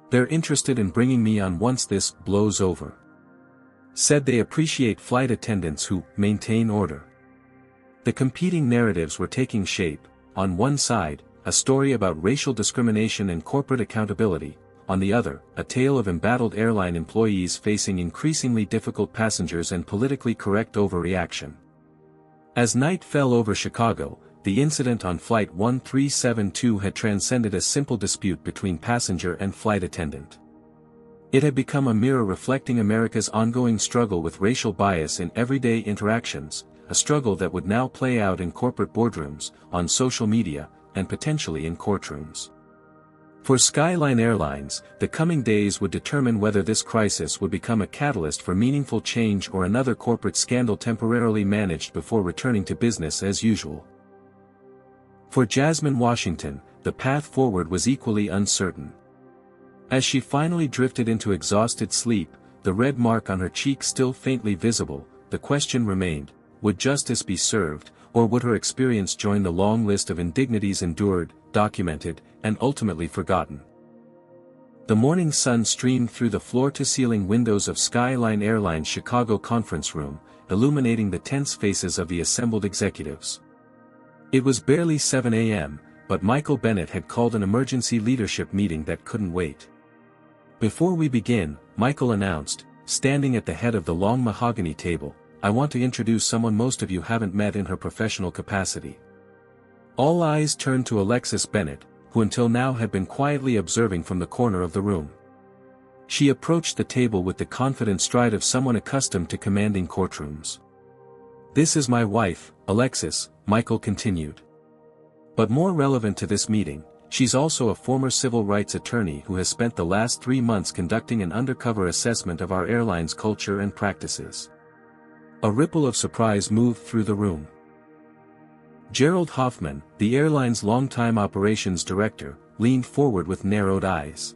They're interested in bringing me on once this blows over. Said they appreciate flight attendants who maintain order." The competing narratives were taking shape. On one side, a story about racial discrimination and corporate accountability. On the other, a tale of embattled airline employees facing increasingly difficult passengers and politically correct overreaction. As night fell over Chicago, the incident on Flight 1372 had transcended a simple dispute between passenger and flight attendant. It had become a mirror reflecting America's ongoing struggle with racial bias in everyday interactions, a struggle that would now play out in corporate boardrooms, on social media, and potentially in courtrooms. For Skyline Airlines, the coming days would determine whether this crisis would become a catalyst for meaningful change or another corporate scandal temporarily managed before returning to business as usual. For Jasmine Washington, the path forward was equally uncertain. As she finally drifted into exhausted sleep, the red mark on her cheek still faintly visible, the question remained, would justice be served, or would her experience join the long list of indignities endured, documented, and ultimately forgotten? The morning sun streamed through the floor-to-ceiling windows of Skyline Airlines' Chicago conference room, illuminating the tense faces of the assembled executives. It was barely 7 a.m., but Michael Bennett had called an emergency leadership meeting that couldn't wait. "Before we begin," Michael announced, standing at the head of the long mahogany table, "I want to introduce someone most of you haven't met in her professional capacity." All eyes turned to Alexis Bennett, who until now had been quietly observing from the corner of the room. She approached the table with the confident stride of someone accustomed to commanding courtrooms. "This is my wife, Alexis," Michael continued. "But more relevant to this meeting, she's also a former civil rights attorney who has spent the last 3 months conducting an undercover assessment of our airline's culture and practices." A ripple of surprise moved through the room. Gerald Hoffman, the airline's longtime operations director, leaned forward with narrowed eyes.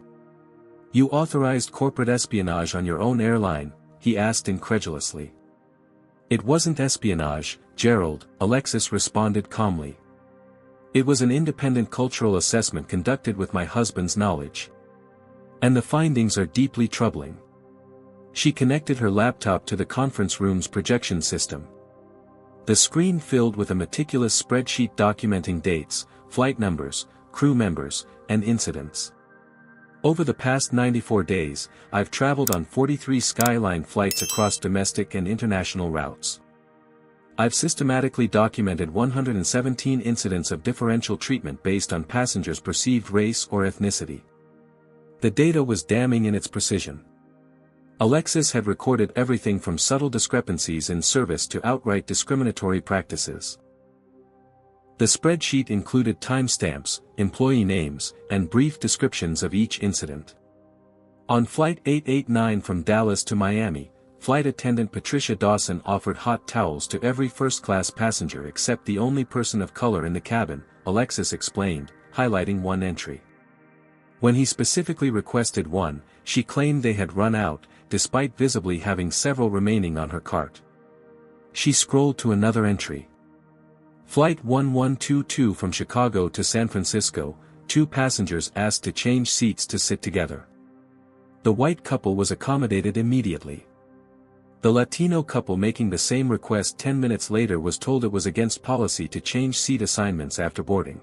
"You authorized corporate espionage on your own airline," he asked incredulously. It wasn't espionage, Gerald, Alexis responded calmly. It was an independent cultural assessment conducted with my husband's knowledge. And the findings are deeply troubling. She connected her laptop to the conference room's projection system. The screen filled with a meticulous spreadsheet documenting dates, flight numbers, crew members, and incidents. Over the past 94 days, I've traveled on 43 Skyline flights across domestic and international routes. I've systematically documented 117 incidents of differential treatment based on passengers' perceived race or ethnicity. The data was damning in its precision. Alexis had recorded everything from subtle discrepancies in service to outright discriminatory practices. The spreadsheet included timestamps, employee names, and brief descriptions of each incident. On Flight 889 from Dallas to Miami, flight attendant Patricia Dawson offered hot towels to every first-class passenger except the only person of color in the cabin, Alexis explained, highlighting one entry. When he specifically requested one, she claimed they had run out, despite visibly having several remaining on her cart. She scrolled to another entry. Flight 1122 from Chicago to San Francisco, 2 passengers asked to change seats to sit together. The white couple was accommodated immediately. The Latino couple making the same request 10 minutes later was told it was against policy to change seat assignments after boarding.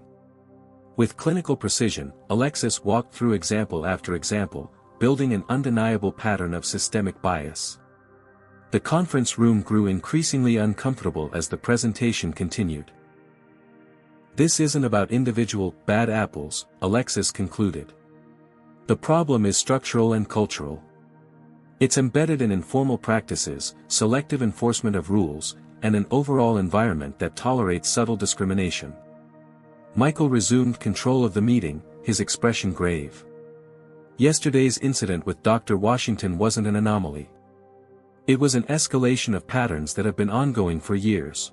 With clinical precision, Alexis walked through example after example, building an undeniable pattern of systemic bias. The conference room grew increasingly uncomfortable as the presentation continued. This isn't about individual bad apples, Alexis concluded. The problem is structural and cultural. It's embedded in informal practices, selective enforcement of rules, and an overall environment that tolerates subtle discrimination. Michael resumed control of the meeting, his expression grave. Yesterday's incident with Dr. Washington wasn't an anomaly. It was an escalation of patterns that have been ongoing for years.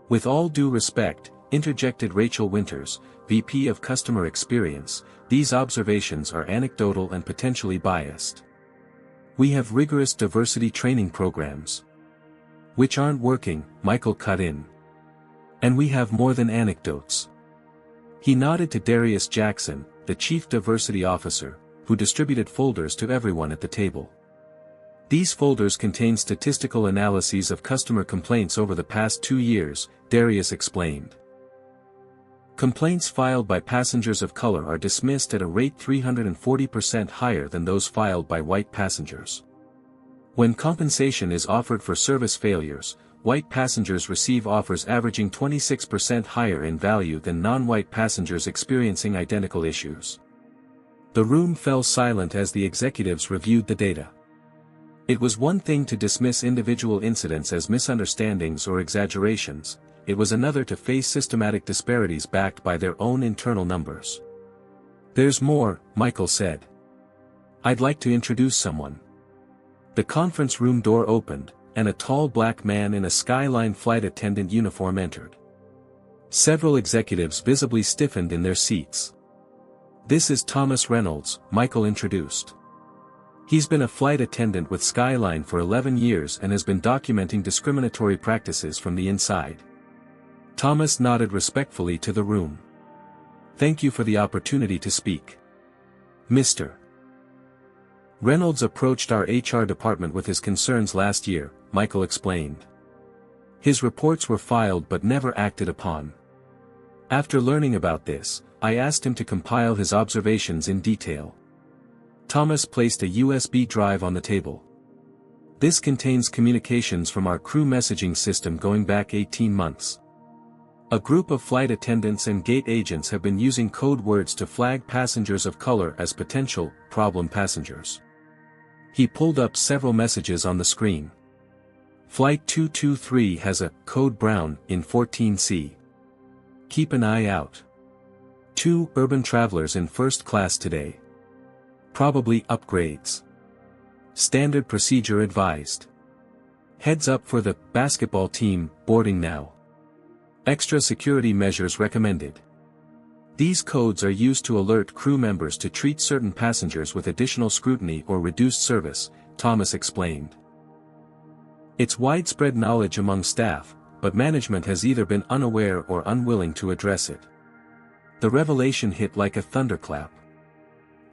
With all due respect, interjected Rachel Winters, VP of Customer Experience, these observations are anecdotal and potentially biased. We have rigorous diversity training programs. Which aren't working, Michael cut in. And we have more than anecdotes. He nodded to Darius Jackson, the Chief Diversity Officer, who distributed folders to everyone at the table. These folders contain statistical analyses of customer complaints over the past 2 years, Darius explained. Complaints filed by passengers of color are dismissed at a rate 340% higher than those filed by white passengers. When compensation is offered for service failures, white passengers receive offers averaging 26% higher in value than non-white passengers experiencing identical issues. The room fell silent as the executives reviewed the data. It was one thing to dismiss individual incidents as misunderstandings or exaggerations, it was another to face systematic disparities backed by their own internal numbers. There's more, Michael said. I'd like to introduce someone. The conference room door opened, and a tall black man in a Skyline flight attendant uniform entered. Several executives visibly stiffened in their seats. This is Thomas Reynolds, Michael introduced. He's been a flight attendant with Skyline for 11 years and has been documenting discriminatory practices from the inside. Thomas nodded respectfully to the room. Thank you for the opportunity to speak. Mr. Reynolds approached our HR department with his concerns last year, Michael explained. His reports were filed but never acted upon. After learning about this, I asked him to compile his observations in detail. Thomas placed a USB drive on the table. This contains communications from our crew messaging system going back 18 months. A group of flight attendants and gate agents have been using code words to flag passengers of color as potential problem passengers. He pulled up several messages on the screen. Flight 223 has a code brown in 14C. Keep an eye out. 2 urban travelers in first class today. Probably upgrades. Standard procedure advised. Heads up for the basketball team, boarding now. Extra security measures recommended. These codes are used to alert crew members to treat certain passengers with additional scrutiny or reduced service, Thomas explained. It's widespread knowledge among staff, but management has either been unaware or unwilling to address it. The revelation hit like a thunderclap.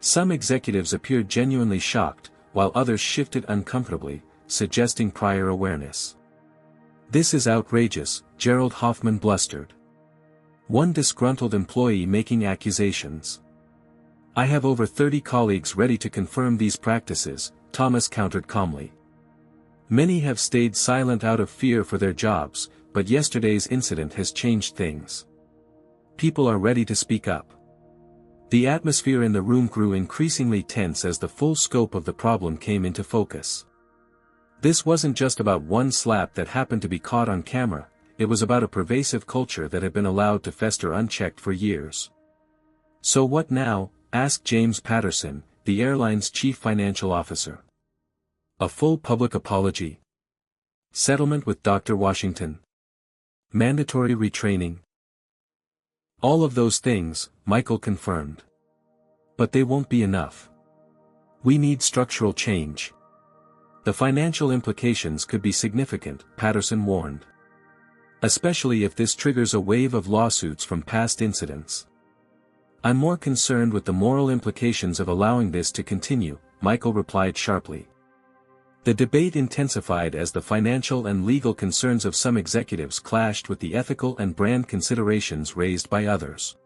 Some executives appeared genuinely shocked, while others shifted uncomfortably, suggesting prior awareness. "This is outrageous," Gerald Hoffman blustered. One disgruntled employee making accusations. "I have over 30 colleagues ready to confirm these practices," Thomas countered calmly. "Many have stayed silent out of fear for their jobs, but yesterday's incident has changed things. People are ready to speak up." The atmosphere in the room grew increasingly tense as the full scope of the problem came into focus. This wasn't just about one slap that happened to be caught on camera, it was about a pervasive culture that had been allowed to fester unchecked for years. "So what now?" asked James Patterson, the airline's chief financial officer. "A full public apology? Settlement with Dr. Washington? Mandatory retraining?" "All of those things," Michael confirmed. "But they won't be enough. We need structural change. The financial implications could be significant," Patterson warned. "Especially if this triggers a wave of lawsuits from past incidents." "I'm more concerned with the moral implications of allowing this to continue," Michael replied sharply. The debate intensified as the financial and legal concerns of some executives clashed with the ethical and brand considerations raised by others.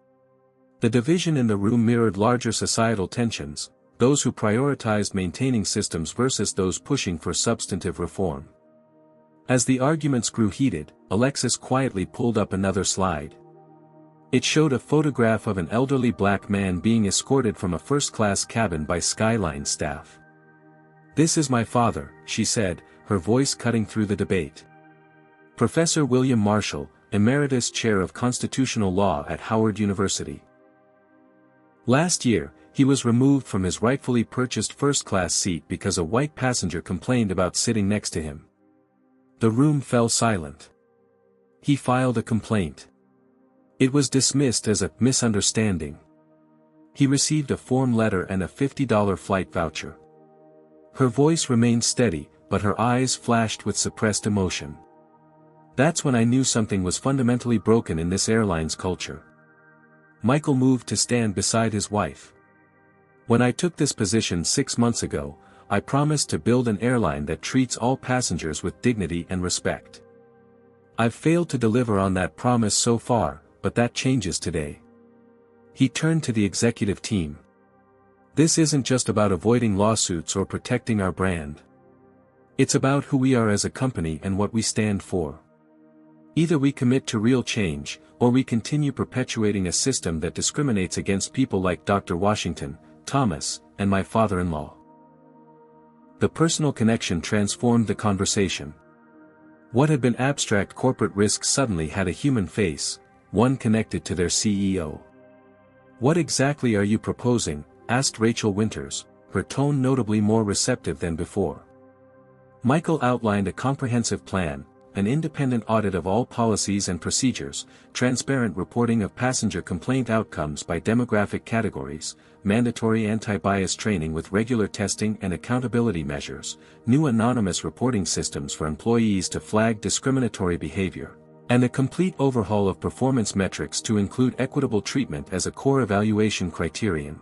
The division in the room mirrored larger societal tensions, those who prioritized maintaining systems versus those pushing for substantive reform. As the arguments grew heated, Alexis quietly pulled up another slide. It showed a photograph of an elderly black man being escorted from a first-class cabin by Skyline staff. "This is my father," she said, her voice cutting through the debate. Professor William Marshall, Emeritus Chair of Constitutional Law at Howard University. Last year, he was removed from his rightfully purchased first-class seat because a white passenger complained about sitting next to him. The room fell silent. He filed a complaint. It was dismissed as a misunderstanding. He received a form letter and a $50 flight voucher. Her voice remained steady, but her eyes flashed with suppressed emotion. "That's when I knew something was fundamentally broken in this airline's culture." Michael moved to stand beside his wife. "When I took this position 6 months ago, I promised to build an airline that treats all passengers with dignity and respect. I've failed to deliver on that promise so far, but that changes today." He turned to the executive team. "This isn't just about avoiding lawsuits or protecting our brand. It's about who we are as a company and what we stand for. Either we commit to real change, or we continue perpetuating a system that discriminates against people like Dr. Washington, Thomas, and my father-in-law." The personal connection transformed the conversation. What had been abstract corporate risks suddenly had a human face, one connected to their CEO. "What exactly are you proposing?" asked Rachel Winters, her tone notably more receptive than before. Michael outlined a comprehensive plan, an independent audit of all policies and procedures, transparent reporting of passenger complaint outcomes by demographic categories, mandatory anti-bias training with regular testing and accountability measures, new anonymous reporting systems for employees to flag discriminatory behavior, and a complete overhaul of performance metrics to include equitable treatment as a core evaluation criterion.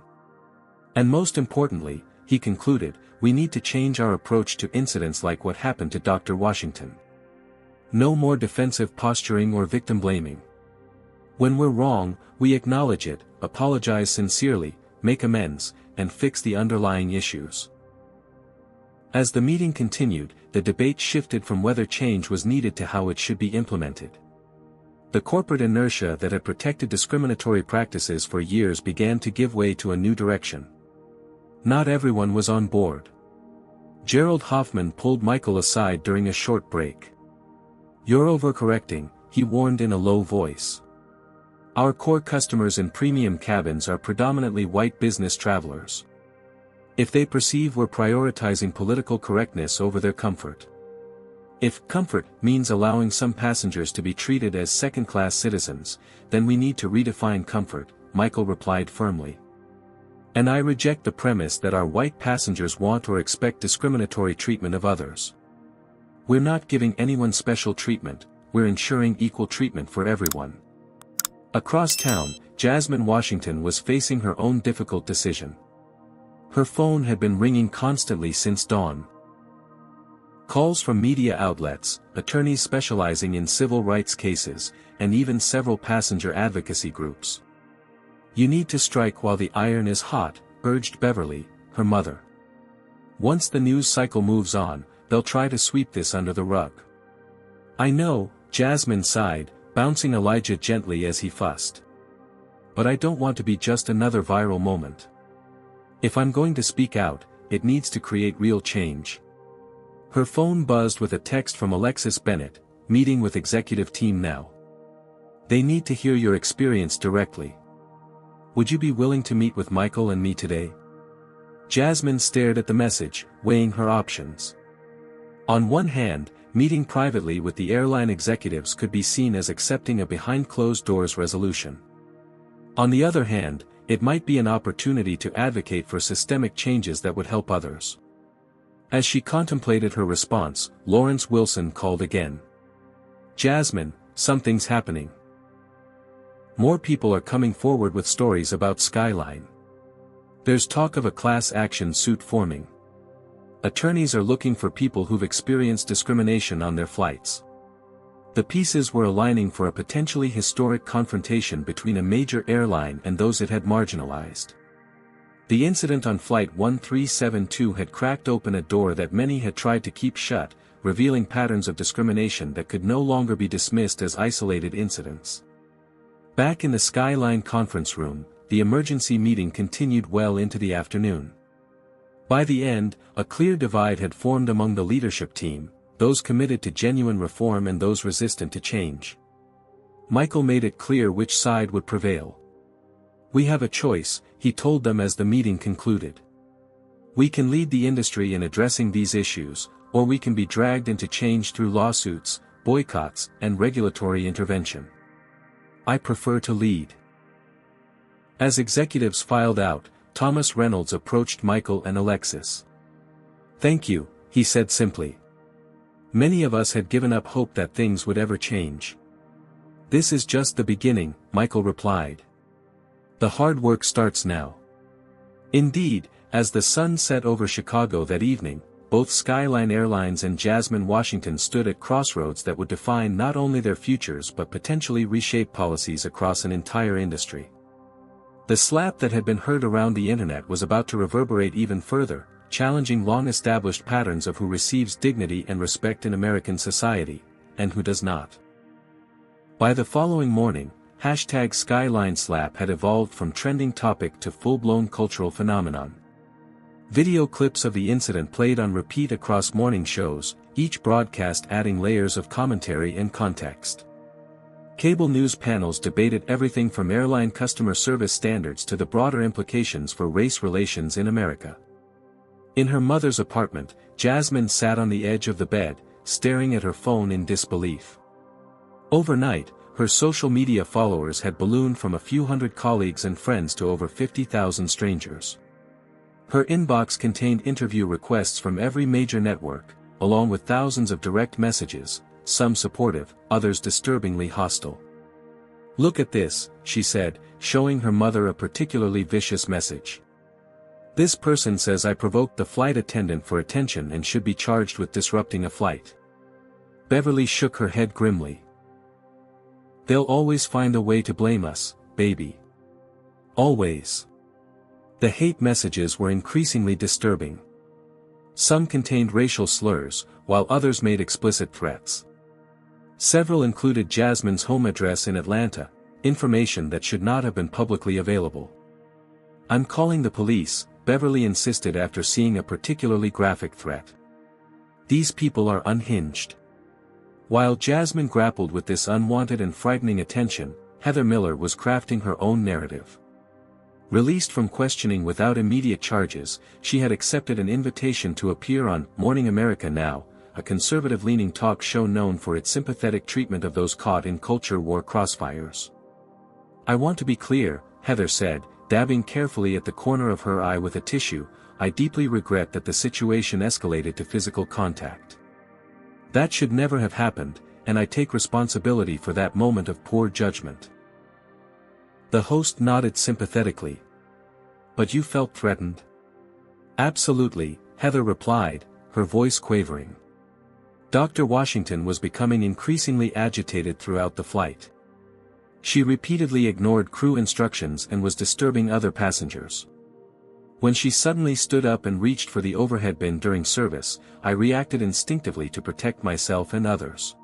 And most importantly, he concluded, we need to change our approach to incidents like what happened to Dr. Washington. No more defensive posturing or victim blaming. When we're wrong, we acknowledge it, apologize sincerely, make amends, and fix the underlying issues. As the meeting continued, the debate shifted from whether change was needed to how it should be implemented. The corporate inertia that had protected discriminatory practices for years began to give way to a new direction. Not everyone was on board. Gerald Hoffman pulled Michael aside during a short break. "You're overcorrecting," he warned in a low voice. "Our core customers in premium cabins are predominantly white business travelers. If they perceive we're prioritizing political correctness over their comfort. If comfort means allowing some passengers to be treated as second-class citizens, then we need to redefine comfort," Michael replied firmly. "And I reject the premise that our white passengers want or expect discriminatory treatment of others. We're not giving anyone special treatment, we're ensuring equal treatment for everyone. Across town, Jasmine Washington was facing her own difficult decision. Her phone had been ringing constantly since dawn. Calls from media outlets, attorneys specializing in civil rights cases, and even several passenger advocacy groups. "You need to strike while the iron is hot," urged Beverly, her mother. "Once the news cycle moves on, they'll try to sweep this under the rug." "I know," Jasmine sighed, bouncing Elijah gently as he fussed. "But I don't want to be just another viral moment. If I'm going to speak out, it needs to create real change." Her phone buzzed with a text from Alexis Bennett, "Meeting with executive team now. They need to hear your experience directly. Would you be willing to meet with Michael and me today?" Jasmine stared at the message, weighing her options. On one hand, meeting privately with the airline executives could be seen as accepting a behind-closed-doors resolution. On the other hand, it might be an opportunity to advocate for systemic changes that would help others. As she contemplated her response, Lawrence Wilson called again. "Jasmine, something's happening. More people are coming forward with stories about Skyline. There's talk of a class action suit forming. Attorneys are looking for people who've experienced discrimination on their flights." The pieces were aligning for a potentially historic confrontation between a major airline and those it had marginalized. The incident on Flight 1372 had cracked open a door that many had tried to keep shut, revealing patterns of discrimination that could no longer be dismissed as isolated incidents. Back in the Skyline conference room, the emergency meeting continued well into the afternoon. By the end, a clear divide had formed among the leadership team, those committed to genuine reform and those resistant to change. Michael made it clear which side would prevail. "We have a choice," he told them as the meeting concluded. "We can lead the industry in addressing these issues, or we can be dragged into change through lawsuits, boycotts, and regulatory intervention. I prefer to lead." As executives filed out, Thomas Reynolds approached Michael and Alexis. "Thank you," he said simply. "Many of us had given up hope that things would ever change." "This is just the beginning," Michael replied. "The hard work starts now." Indeed, as the sun set over Chicago that evening, both Skyline Airlines and Jasmine Washington stood at crossroads that would define not only their futures but potentially reshape policies across an entire industry. The slap that had been heard around the internet was about to reverberate even further, challenging long-established patterns of who receives dignity and respect in American society, and who does not. By the following morning, #SkylineSlap had evolved from trending topic to full-blown cultural phenomenon. Video clips of the incident played on repeat across morning shows, each broadcast adding layers of commentary and context. Cable news panels debated everything from airline customer service standards to the broader implications for race relations in America. In her mother's apartment, Jasmine sat on the edge of the bed, staring at her phone in disbelief. Overnight, her social media followers had ballooned from a few hundred colleagues and friends to over 50,000 strangers. Her inbox contained interview requests from every major network, along with thousands of direct messages, some supportive, others disturbingly hostile. "Look at this," she said, showing her mother a particularly vicious message. "This person says I provoked the flight attendant for attention and should be charged with disrupting a flight." Beverly shook her head grimly. "They'll always find a way to blame us, baby. Always." The hate messages were increasingly disturbing. Some contained racial slurs, while others made explicit threats. Several included Jasmine's home address in Atlanta, information that should not have been publicly available. "I'm calling the police," Beverly insisted after seeing a particularly graphic threat. "These people are unhinged." While Jasmine grappled with this unwanted and frightening attention, Heather Miller was crafting her own narrative. Released from questioning without immediate charges, she had accepted an invitation to appear on Morning America Now, a conservative-leaning talk show known for its sympathetic treatment of those caught in culture war crossfires. "I want to be clear," Heather said, dabbing carefully at the corner of her eye with a tissue, "I deeply regret that the situation escalated to physical contact. That should never have happened, and I take responsibility for that moment of poor judgment." The host nodded sympathetically. "But you felt threatened?" "Absolutely," Heather replied, her voice quavering. Dr. Washington was becoming increasingly agitated throughout the flight. She repeatedly ignored crew instructions and was disturbing other passengers. When she suddenly stood up and reached for the overhead bin during service, I reacted instinctively to protect myself and others.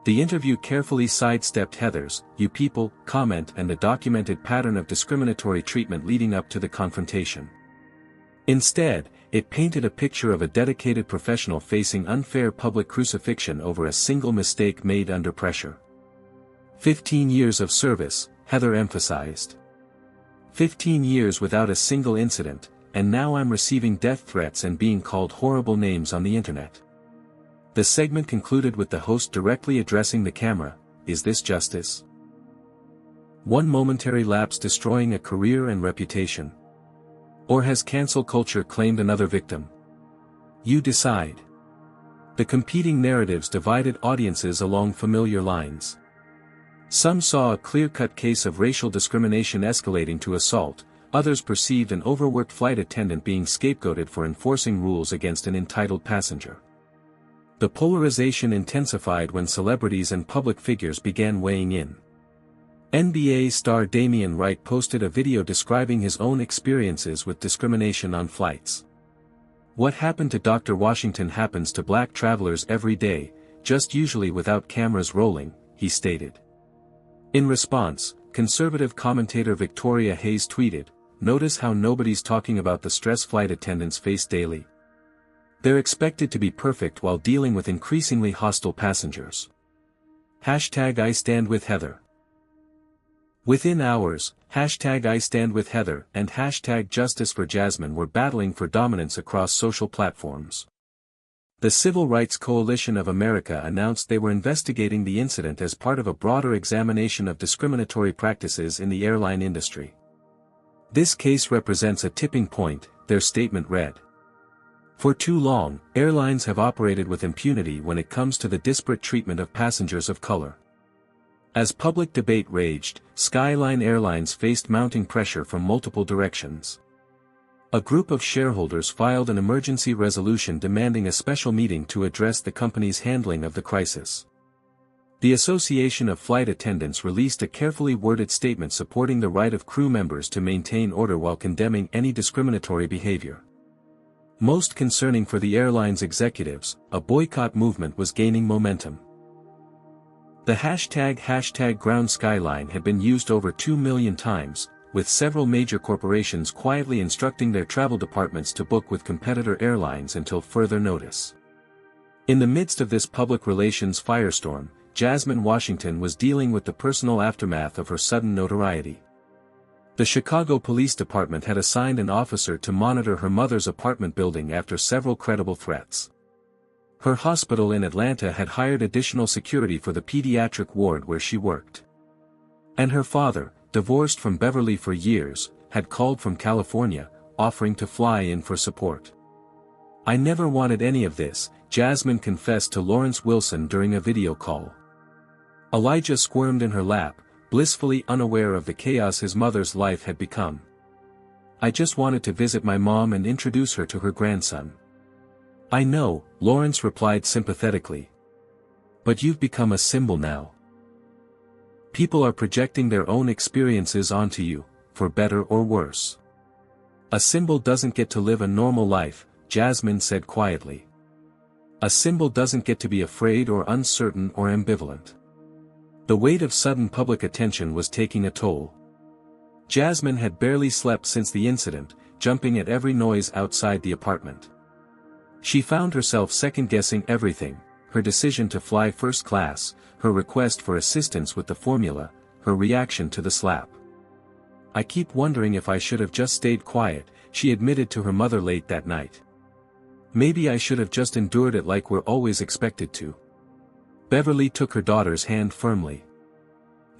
The interview carefully sidestepped Heather's "you people" comment and the documented pattern of discriminatory treatment leading up to the confrontation. Instead, it painted a picture of a dedicated professional facing unfair public crucifixion over a single mistake made under pressure. 15 years of service, Heather emphasized. 15 years without a single incident, and now I'm receiving death threats and being called horrible names on the internet. The segment concluded with the host directly addressing the camera, "Is this justice? One momentary lapse destroying a career and reputation? Or has cancel culture claimed another victim? You decide." The competing narratives divided audiences along familiar lines. Some saw a clear-cut case of racial discrimination escalating to assault, others perceived an overworked flight attendant being scapegoated for enforcing rules against an entitled passenger. The polarization intensified when celebrities and public figures began weighing in. NBA star Damian Wright posted a video describing his own experiences with discrimination on flights. "What happened to Dr. Washington happens to black travelers every day, just usually without cameras rolling," he stated. In response, conservative commentator Victoria Hayes tweeted, "Notice how nobody's talking about the stress flight attendants face daily. They're expected to be perfect while dealing with increasingly hostile passengers. #IStandWithHeather." Within hours, #IStandWithHeather and #JusticeForJasmine were battling for dominance across social platforms. The Civil Rights Coalition of America announced they were investigating the incident as part of a broader examination of discriminatory practices in the airline industry. "This case represents a tipping point," their statement read. "For too long, airlines have operated with impunity when it comes to the disparate treatment of passengers of color." As public debate raged, Skyline Airlines faced mounting pressure from multiple directions. A group of shareholders filed an emergency resolution demanding a special meeting to address the company's handling of the crisis. The Association of Flight Attendants released a carefully worded statement supporting the right of crew members to maintain order while condemning any discriminatory behavior. Most concerning for the airline's executives, a boycott movement was gaining momentum. The #GroundSkyline had been used over 2 million times, with several major corporations quietly instructing their travel departments to book with competitor airlines until further notice. In the midst of this public relations firestorm, Jasmine Washington was dealing with the personal aftermath of her sudden notoriety. The Chicago Police Department had assigned an officer to monitor her mother's apartment building after several credible threats. Her hospital in Atlanta had hired additional security for the pediatric ward where she worked. And her father, divorced from Beverly for years, had called from California, offering to fly in for support. "I never wanted any of this," Jasmine confessed to Lawrence Wilson during a video call. Elijah squirmed in her lap, blissfully unaware of the chaos his mother's life had become. "I just wanted to visit my mom and introduce her to her grandson." "I know," Lawrence replied sympathetically. "But you've become a symbol now. People are projecting their own experiences onto you, for better or worse. A symbol doesn't get to live a normal life," Jasmine said quietly. "A symbol doesn't get to be afraid or uncertain or ambivalent." The weight of sudden public attention was taking a toll. Jasmine had barely slept since the incident, jumping at every noise outside the apartment. She found herself second-guessing everything: her decision to fly first class, her request for assistance with the formula, her reaction to the slap. "I keep wondering if I should have just stayed quiet," she admitted to her mother late that night. "Maybe I should have just endured it like we're always expected to." Beverly took her daughter's hand firmly.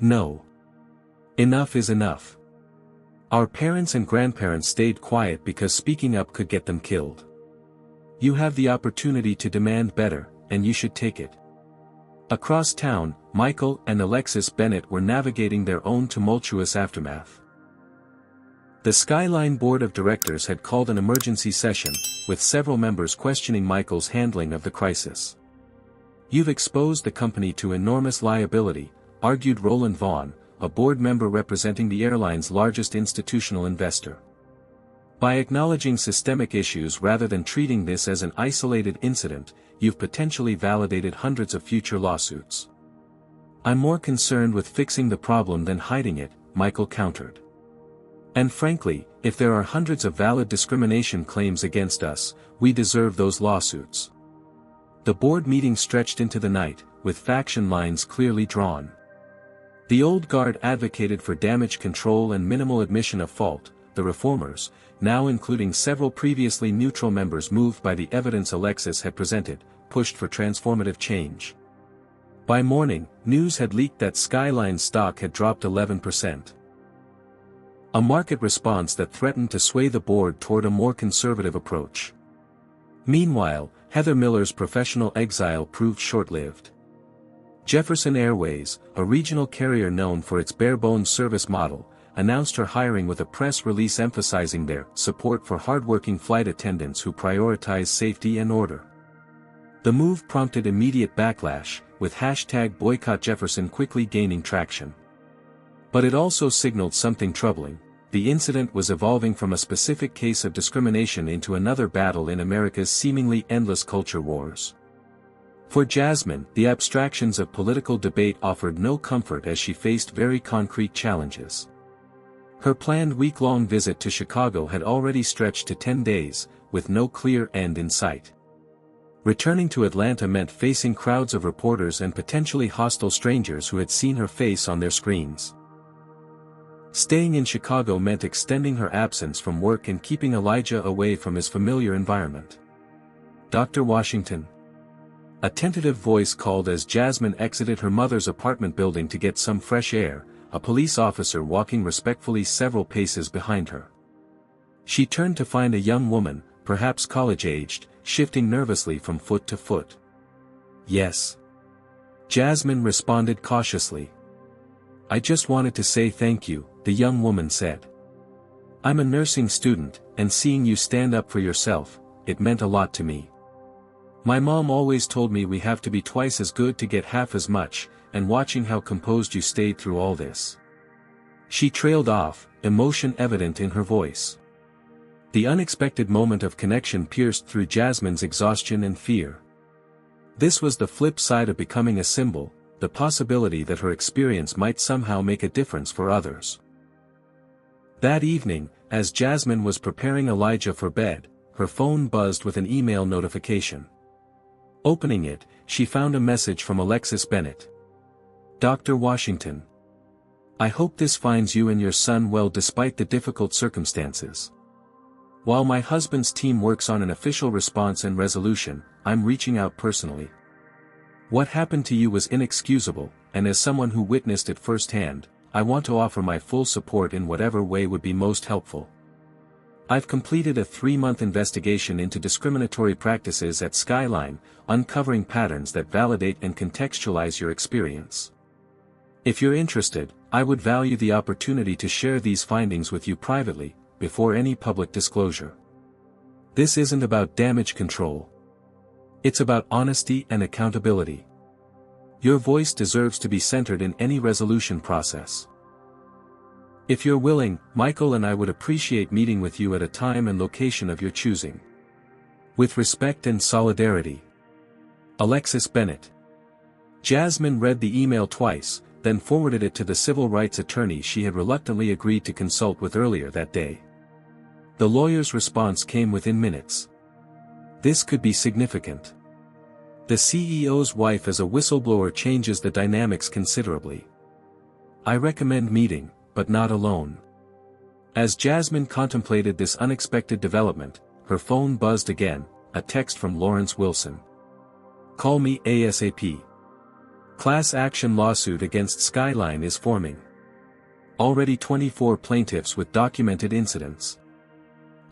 "No. Enough is enough. Our parents and grandparents stayed quiet because speaking up could get them killed. You have the opportunity to demand better, and you should take it. Across town, Michael and Alexis Bennett were navigating their own tumultuous aftermath. The Skyline Board of Directors had called an emergency session, with several members questioning Michael's handling of the crisis. "You've exposed the company to enormous liability," argued Roland Vaughn, a board member representing the airline's largest institutional investor. "By acknowledging systemic issues rather than treating this as an isolated incident, you've potentially validated hundreds of future lawsuits." "I'm more concerned with fixing the problem than hiding it," Michael countered. "And frankly, if there are hundreds of valid discrimination claims against us, we deserve those lawsuits." The board meeting stretched into the night, with faction lines clearly drawn. The old guard advocated for damage control and minimal admission of fault. The reformers, now including several previously neutral members moved by the evidence Alexis had presented, pushed for transformative change. By morning, news had leaked that Skyline's stock had dropped 11%. A market response that threatened to sway the board toward a more conservative approach. Meanwhile, Heather Miller's professional exile proved short-lived. Jefferson Airways, a regional carrier known for its bare-bones service model, announced her hiring with a press release emphasizing their support for hardworking flight attendants who prioritize safety and order. The move prompted immediate backlash, with #BoycottJefferson quickly gaining traction. But it also signaled something troubling. The incident was evolving from a specific case of discrimination into another battle in America's seemingly endless culture wars. For Jasmine, the abstractions of political debate offered no comfort as she faced very concrete challenges. Her planned week-long visit to Chicago had already stretched to 10 days, with no clear end in sight. Returning to Atlanta meant facing crowds of reporters and potentially hostile strangers who had seen her face on their screens. Staying in Chicago meant extending her absence from work and keeping Elijah away from his familiar environment. "Dr. Washington?" A tentative voice called as Jasmine exited her mother's apartment building to get some fresh air, a police officer walking respectfully several paces behind her. She turned to find a young woman, perhaps college-aged, shifting nervously from foot to foot. "Yes." Jasmine responded cautiously. "I just wanted to say thank you," the young woman said. "I'm a nursing student, and seeing you stand up for yourself, it meant a lot to me. My mom always told me we have to be twice as good to get half as much, and watching how composed you stayed through all this." She trailed off, emotion evident in her voice. The unexpected moment of connection pierced through Jasmine's exhaustion and fear. This was the flip side of becoming a symbol, the possibility that her experience might somehow make a difference for others. That evening, as Jasmine was preparing Elijah for bed, her phone buzzed with an email notification. Opening it, she found a message from Alexis Bennett. "Dr. Washington. I hope this finds you and your son well despite the difficult circumstances. While my husband's team works on an official response and resolution, I'm reaching out personally. What happened to you was inexcusable, and as someone who witnessed it firsthand, I want to offer my full support in whatever way would be most helpful. I've completed a 3-month investigation into discriminatory practices at Skyline, uncovering patterns that validate and contextualize your experience. If you're interested, I would value the opportunity to share these findings with you privately, before any public disclosure. This isn't about damage control. It's about honesty and accountability. Your voice deserves to be centered in any resolution process. If you're willing, Michael and I would appreciate meeting with you at a time and location of your choosing. With respect and solidarity. Alexis Bennett." Jasmine read the email twice, then forwarded it to the civil rights attorney she had reluctantly agreed to consult with earlier that day. The lawyer's response came within minutes. This could be significant. The CEO's wife as a whistleblower changes the dynamics considerably. I recommend meeting, but not alone. As Jasmine contemplated this unexpected development, her phone buzzed again, a text from Lawrence Wilson. "Call me ASAP. Class action lawsuit against Skyline is forming. Already 24 plaintiffs with documented incidents.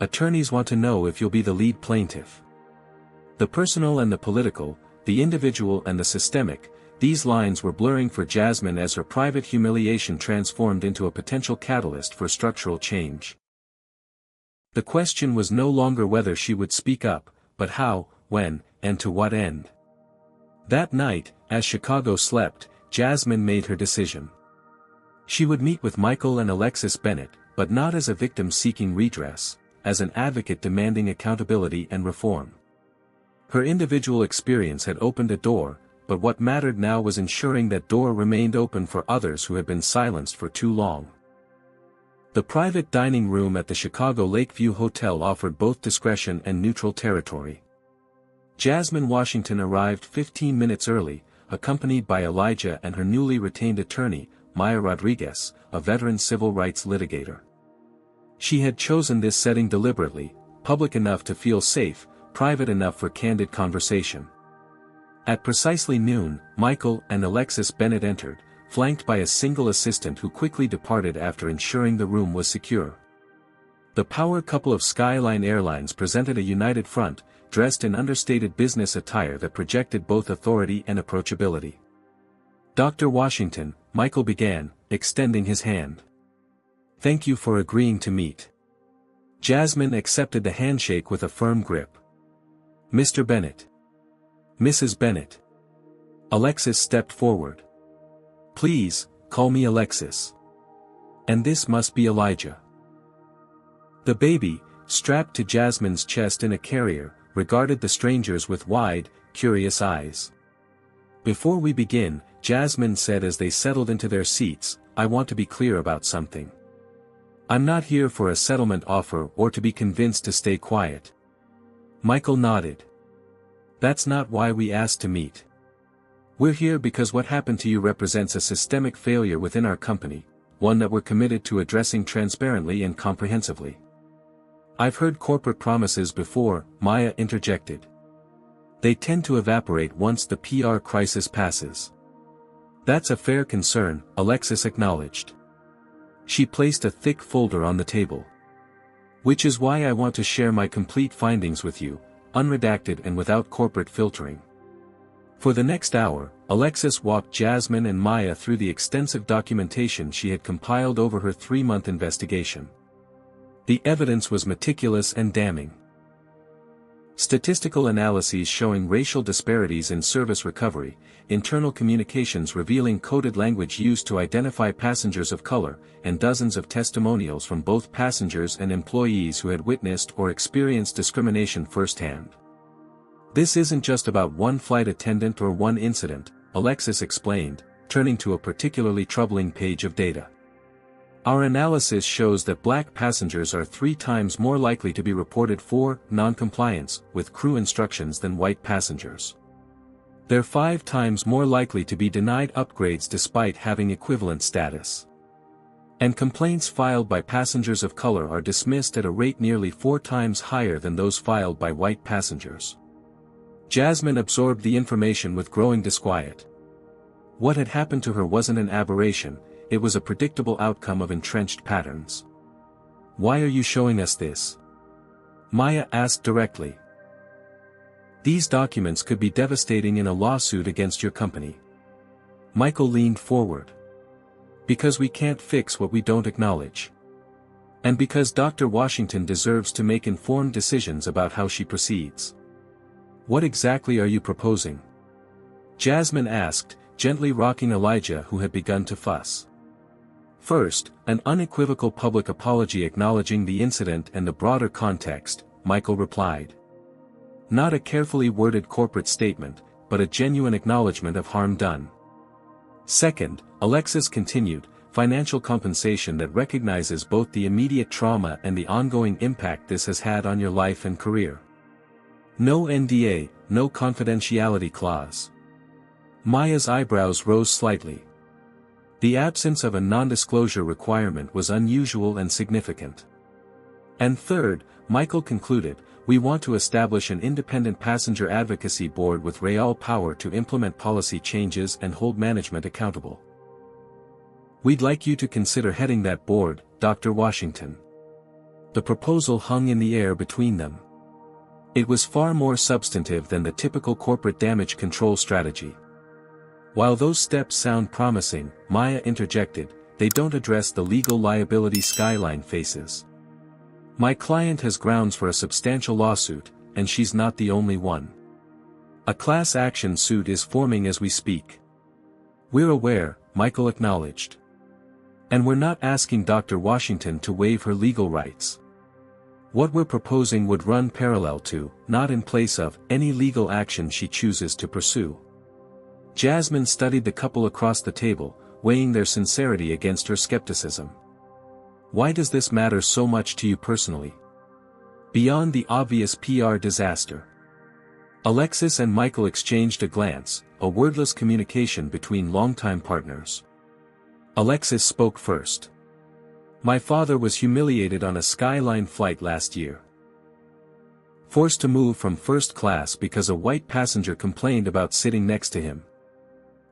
Attorneys want to know if you'll be the lead plaintiff. The personal and the political, the individual and the systemic, these lines were blurring for Jasmine as her private humiliation transformed into a potential catalyst for structural change. The question was no longer whether she would speak up, but how, when, and to what end. That night, as Chicago slept, Jasmine made her decision. She would meet with Michael and Alexis Bennett, but not as a victim seeking redress, as an advocate demanding accountability and reform. Her individual experience had opened a door, but what mattered now was ensuring that door remained open for others who had been silenced for too long. The private dining room at the Chicago Lakeview Hotel offered both discretion and neutral territory. Jasmine Washington arrived 15 minutes early, accompanied by Elijah and her newly retained attorney, Maya Rodriguez, a veteran civil rights litigator. She had chosen this setting deliberately, public enough to feel safe, private enough for candid conversation. At precisely noon, Michael and Alexis Bennett entered, flanked by a single assistant who quickly departed after ensuring the room was secure. The power couple of Skyline Airlines presented a united front, dressed in understated business attire that projected both authority and approachability. "Dr. Washington," Michael began, extending his hand. "Thank you for agreeing to meet." Jasmine accepted the handshake with a firm grip. "Mr. Bennett." "Mrs. Bennett." Alexis stepped forward. "Please, call me Alexis. And this must be Elijah." The baby, strapped to Jasmine's chest in a carrier, regarded the strangers with wide, curious eyes. "Before we begin," Jasmine said as they settled into their seats, "I want to be clear about something. I'm not here for a settlement offer or to be convinced to stay quiet." Michael nodded. "That's not why we asked to meet. We're here because what happened to you represents a systemic failure within our company, one that we're committed to addressing transparently and comprehensively." "I've heard corporate promises before," Maya interjected. "They tend to evaporate once the PR crisis passes." "That's a fair concern," Alexis acknowledged. She placed a thick folder on the table. "Which is why I want to share my complete findings with you, unredacted and without corporate filtering." For the next hour, Alexis walked Jasmine and Maya through the extensive documentation she had compiled over her 3-month investigation. The evidence was meticulous and damning. Statistical analyses showing racial disparities in service recovery, internal communications revealing coded language used to identify passengers of color, and dozens of testimonials from both passengers and employees who had witnessed or experienced discrimination firsthand. "This isn't just about one flight attendant or one incident," Alexis explained, turning to a particularly troubling page of data. "Our analysis shows that black passengers are 3 times more likely to be reported for non-compliance with crew instructions than white passengers. They're 5 times more likely to be denied upgrades despite having equivalent status. And complaints filed by passengers of color are dismissed at a rate nearly 4 times higher than those filed by white passengers." Jasmine absorbed the information with growing disquiet. What had happened to her wasn't an aberration, it was a predictable outcome of entrenched patterns. "Why are you showing us this?" Maya asked directly. "These documents could be devastating in a lawsuit against your company." Michael leaned forward. "Because we can't fix what we don't acknowledge. And because Dr. Washington deserves to make informed decisions about how she proceeds." "What exactly are you proposing?" Jasmine asked, gently rocking Elijah who had begun to fuss. "First, an unequivocal public apology acknowledging the incident and the broader context," Michael replied. "Not a carefully worded corporate statement, but a genuine acknowledgement of harm done. Second," Alexis continued, "financial compensation that recognizes both the immediate trauma and the ongoing impact this has had on your life and career. No NDA, no confidentiality clause." Maya's eyebrows rose slightly. The absence of a non-disclosure requirement was unusual and significant. "And third," Michael concluded, "we want to establish an independent passenger advocacy board with real power to implement policy changes and hold management accountable. We'd like you to consider heading that board, Dr. Washington." The proposal hung in the air between them. It was far more substantive than the typical corporate damage control strategy. While those steps sound promising, Maya interjected, they don't address the legal liability Skyline faces. My client has grounds for a substantial lawsuit, and she's not the only one. A class action suit is forming as we speak. We're aware, Michael acknowledged. And we're not asking Dr. Washington to waive her legal rights. What we're proposing would run parallel to, not in place of, any legal action she chooses to pursue. Jasmine studied the couple across the table, weighing their sincerity against her skepticism. Why does this matter so much to you personally? Beyond the obvious PR disaster. Alexis and Michael exchanged a glance, a wordless communication between longtime partners. Alexis spoke first. My father was humiliated on a Skyline flight last year. Forced to move from first class because a white passenger complained about sitting next to him.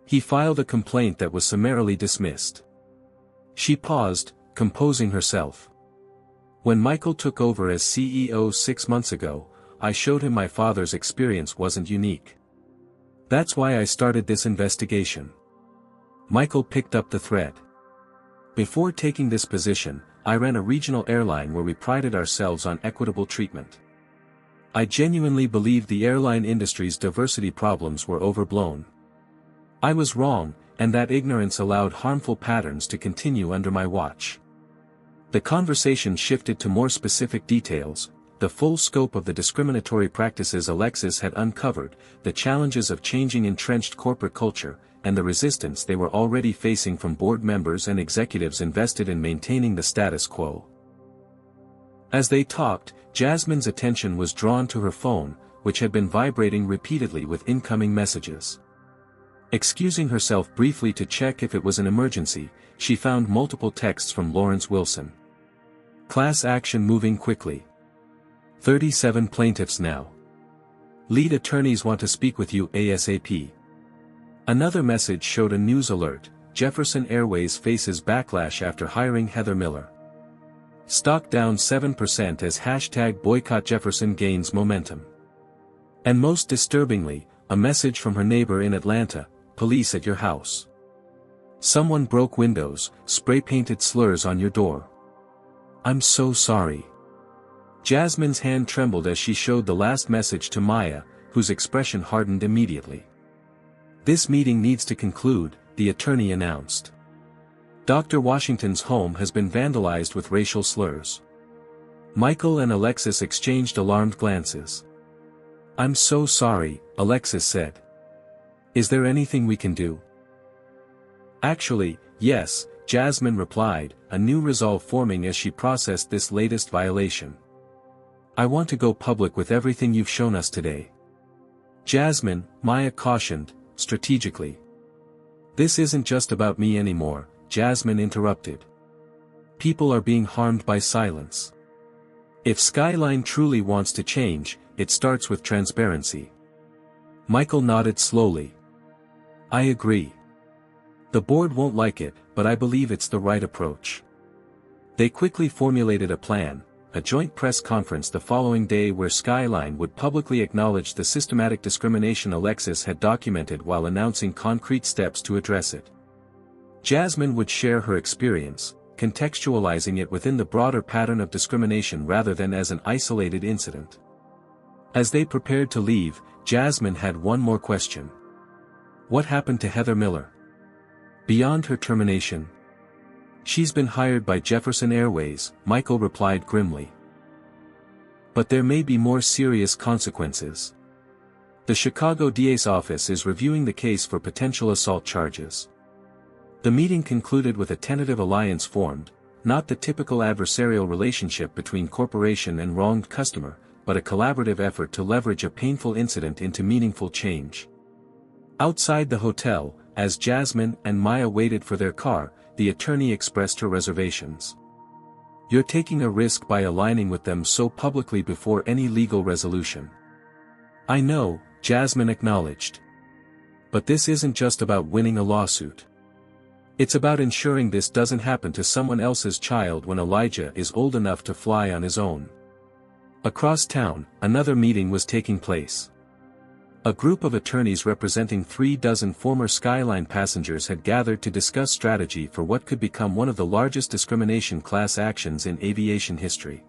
He filed a complaint that was summarily dismissed. She paused, composing herself. When Michael took over as CEO 6 months ago, I showed him my father's experience wasn't unique. That's why I started this investigation. Michael picked up the thread. Before taking this position, I ran a regional airline where we prided ourselves on equitable treatment. I genuinely believed the airline industry's diversity problems were overblown. I was wrong, and that ignorance allowed harmful patterns to continue under my watch. The conversation shifted to more specific details, the full scope of the discriminatory practices Alexis had uncovered, the challenges of changing entrenched corporate culture, and the resistance they were already facing from board members and executives invested in maintaining the status quo. As they talked, Jasmine's attention was drawn to her phone, which had been vibrating repeatedly with incoming messages. Excusing herself briefly to check if it was an emergency, she found multiple texts from Lawrence Wilson. Class action moving quickly. 37 plaintiffs now. Lead attorneys want to speak with you ASAP. Another message showed a news alert, Jefferson Airways faces backlash after hiring Heather Miller. Stock down 7% as #BoycottJefferson gains momentum. And most disturbingly, a message from her neighbor in Atlanta, police at your house. Someone broke windows, spray-painted slurs on your door. I'm so sorry. Jasmine's hand trembled as she showed the last message to Maya, whose expression hardened immediately. This meeting needs to conclude, the attorney announced. Dr. Washington's home has been vandalized with racial slurs. Michael and Alexis exchanged alarmed glances. I'm so sorry, Alexis said. Is there anything we can do? Actually, yes, Jasmine replied, a new resolve forming as she processed this latest violation. I want to go public with everything you've shown us today. Jasmine, Maya cautioned, strategically. This isn't just about me anymore, Jasmine interrupted. People are being harmed by silence. If Skyline truly wants to change, it starts with transparency. Michael nodded slowly. I agree. The board won't like it, but I believe it's the right approach. They quickly formulated a plan, a joint press conference the following day where Skyline would publicly acknowledge the systematic discrimination Alexis had documented while announcing concrete steps to address it. Jasmine would share her experience, contextualizing it within the broader pattern of discrimination rather than as an isolated incident. As they prepared to leave, Jasmine had one more question. What happened to Heather Miller? Beyond her termination? She's been hired by Jefferson Airways, Michael replied grimly. But there may be more serious consequences. The Chicago DA's office is reviewing the case for potential assault charges. The meeting concluded with a tentative alliance formed, not the typical adversarial relationship between corporation and wronged customer, but a collaborative effort to leverage a painful incident into meaningful change. Outside the hotel, as Jasmine and Maya waited for their car, the attorney expressed her reservations. You're taking a risk by aligning with them so publicly before any legal resolution. I know, Jasmine acknowledged. But this isn't just about winning a lawsuit. It's about ensuring this doesn't happen to someone else's child when Elijah is old enough to fly on his own. Across town, another meeting was taking place. A group of attorneys representing 36 former Skyline passengers had gathered to discuss strategy for what could become one of the largest discrimination class actions in aviation history.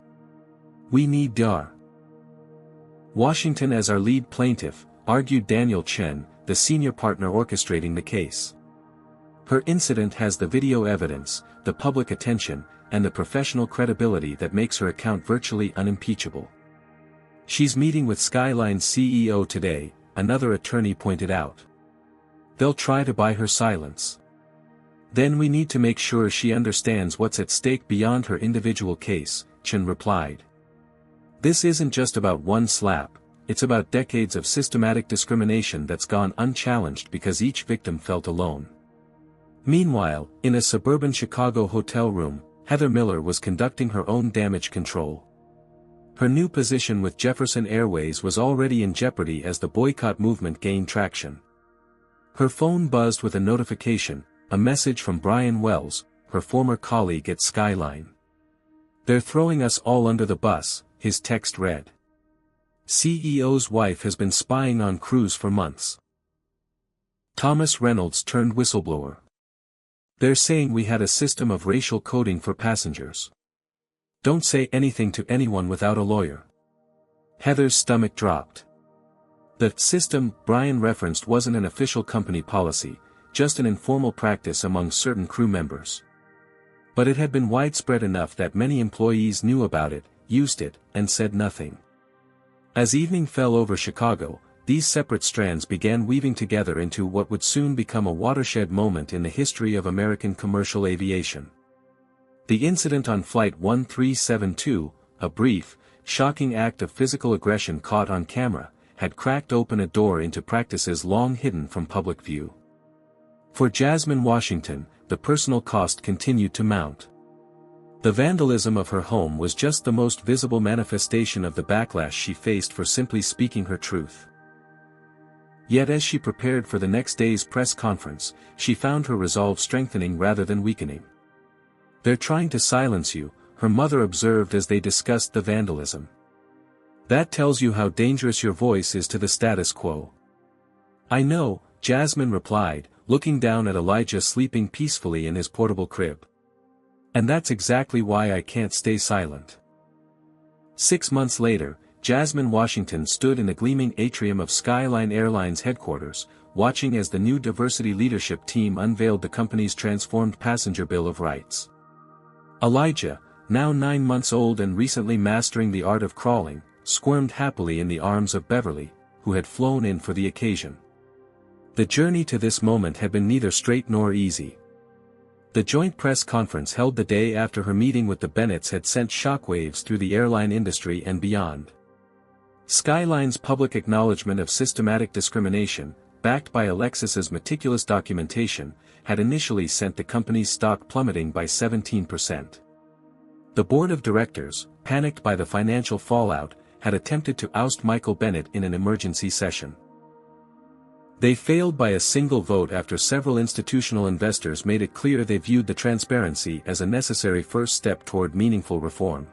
"We need Dr. Washington as our lead plaintiff," argued Daniel Chen, the senior partner orchestrating the case. "Her incident has the video evidence, the public attention, and the professional credibility that makes her account virtually unimpeachable. She's meeting with Skyline's CEO today," another attorney pointed out. "They'll try to buy her silence. Then we need to make sure she understands what's at stake beyond her individual case," Chen replied. "This isn't just about one slap, it's about decades of systematic discrimination that's gone unchallenged because each victim felt alone." Meanwhile, in a suburban Chicago hotel room, Heather Miller was conducting her own damage control. Her new position with Jefferson Airways was already in jeopardy as the boycott movement gained traction. Her phone buzzed with a notification, a message from Brian Wells, her former colleague at Skyline. "They're throwing us all under the bus," his text read. "CEO's wife has been spying on crews for months." Thomas Reynolds turned whistleblower. "They're saying we had a system of racial coding for passengers. Don't say anything to anyone without a lawyer." Heather's stomach dropped. The system Brian referenced wasn't an official company policy, just an informal practice among certain crew members. But it had been widespread enough that many employees knew about it, used it, and said nothing. As evening fell over Chicago, these separate strands began weaving together into what would soon become a watershed moment in the history of American commercial aviation. The incident on Flight 1372, a brief, shocking act of physical aggression caught on camera, had cracked open a door into practices long hidden from public view. For Jasmine Washington, the personal cost continued to mount. The vandalism of her home was just the most visible manifestation of the backlash she faced for simply speaking her truth. Yet as she prepared for the next day's press conference, she found her resolve strengthening rather than weakening. "They're trying to silence you," her mother observed as they discussed the vandalism. "That tells you how dangerous your voice is to the status quo." "I know," Jasmine replied, looking down at Elijah sleeping peacefully in his portable crib. "And that's exactly why I can't stay silent." 6 months later, Jasmine Washington stood in the gleaming atrium of Skyline Airlines headquarters, watching as the new diversity leadership team unveiled the company's transformed passenger Bill of Rights. Elijah, now 9 months old and recently mastering the art of crawling, squirmed happily in the arms of Beverly, who had flown in for the occasion. The journey to this moment had been neither straight nor easy. The joint press conference held the day after her meeting with the Bennetts had sent shockwaves through the airline industry and beyond. Skyline's public acknowledgement of systematic discrimination, backed by Alexis's meticulous documentation, had initially sent the company's stock plummeting by 17%. The board of directors, panicked by the financial fallout, had attempted to oust Michael Bennett in an emergency session. They failed by a single vote after several institutional investors made it clear they viewed the transparency as a necessary first step toward meaningful reform.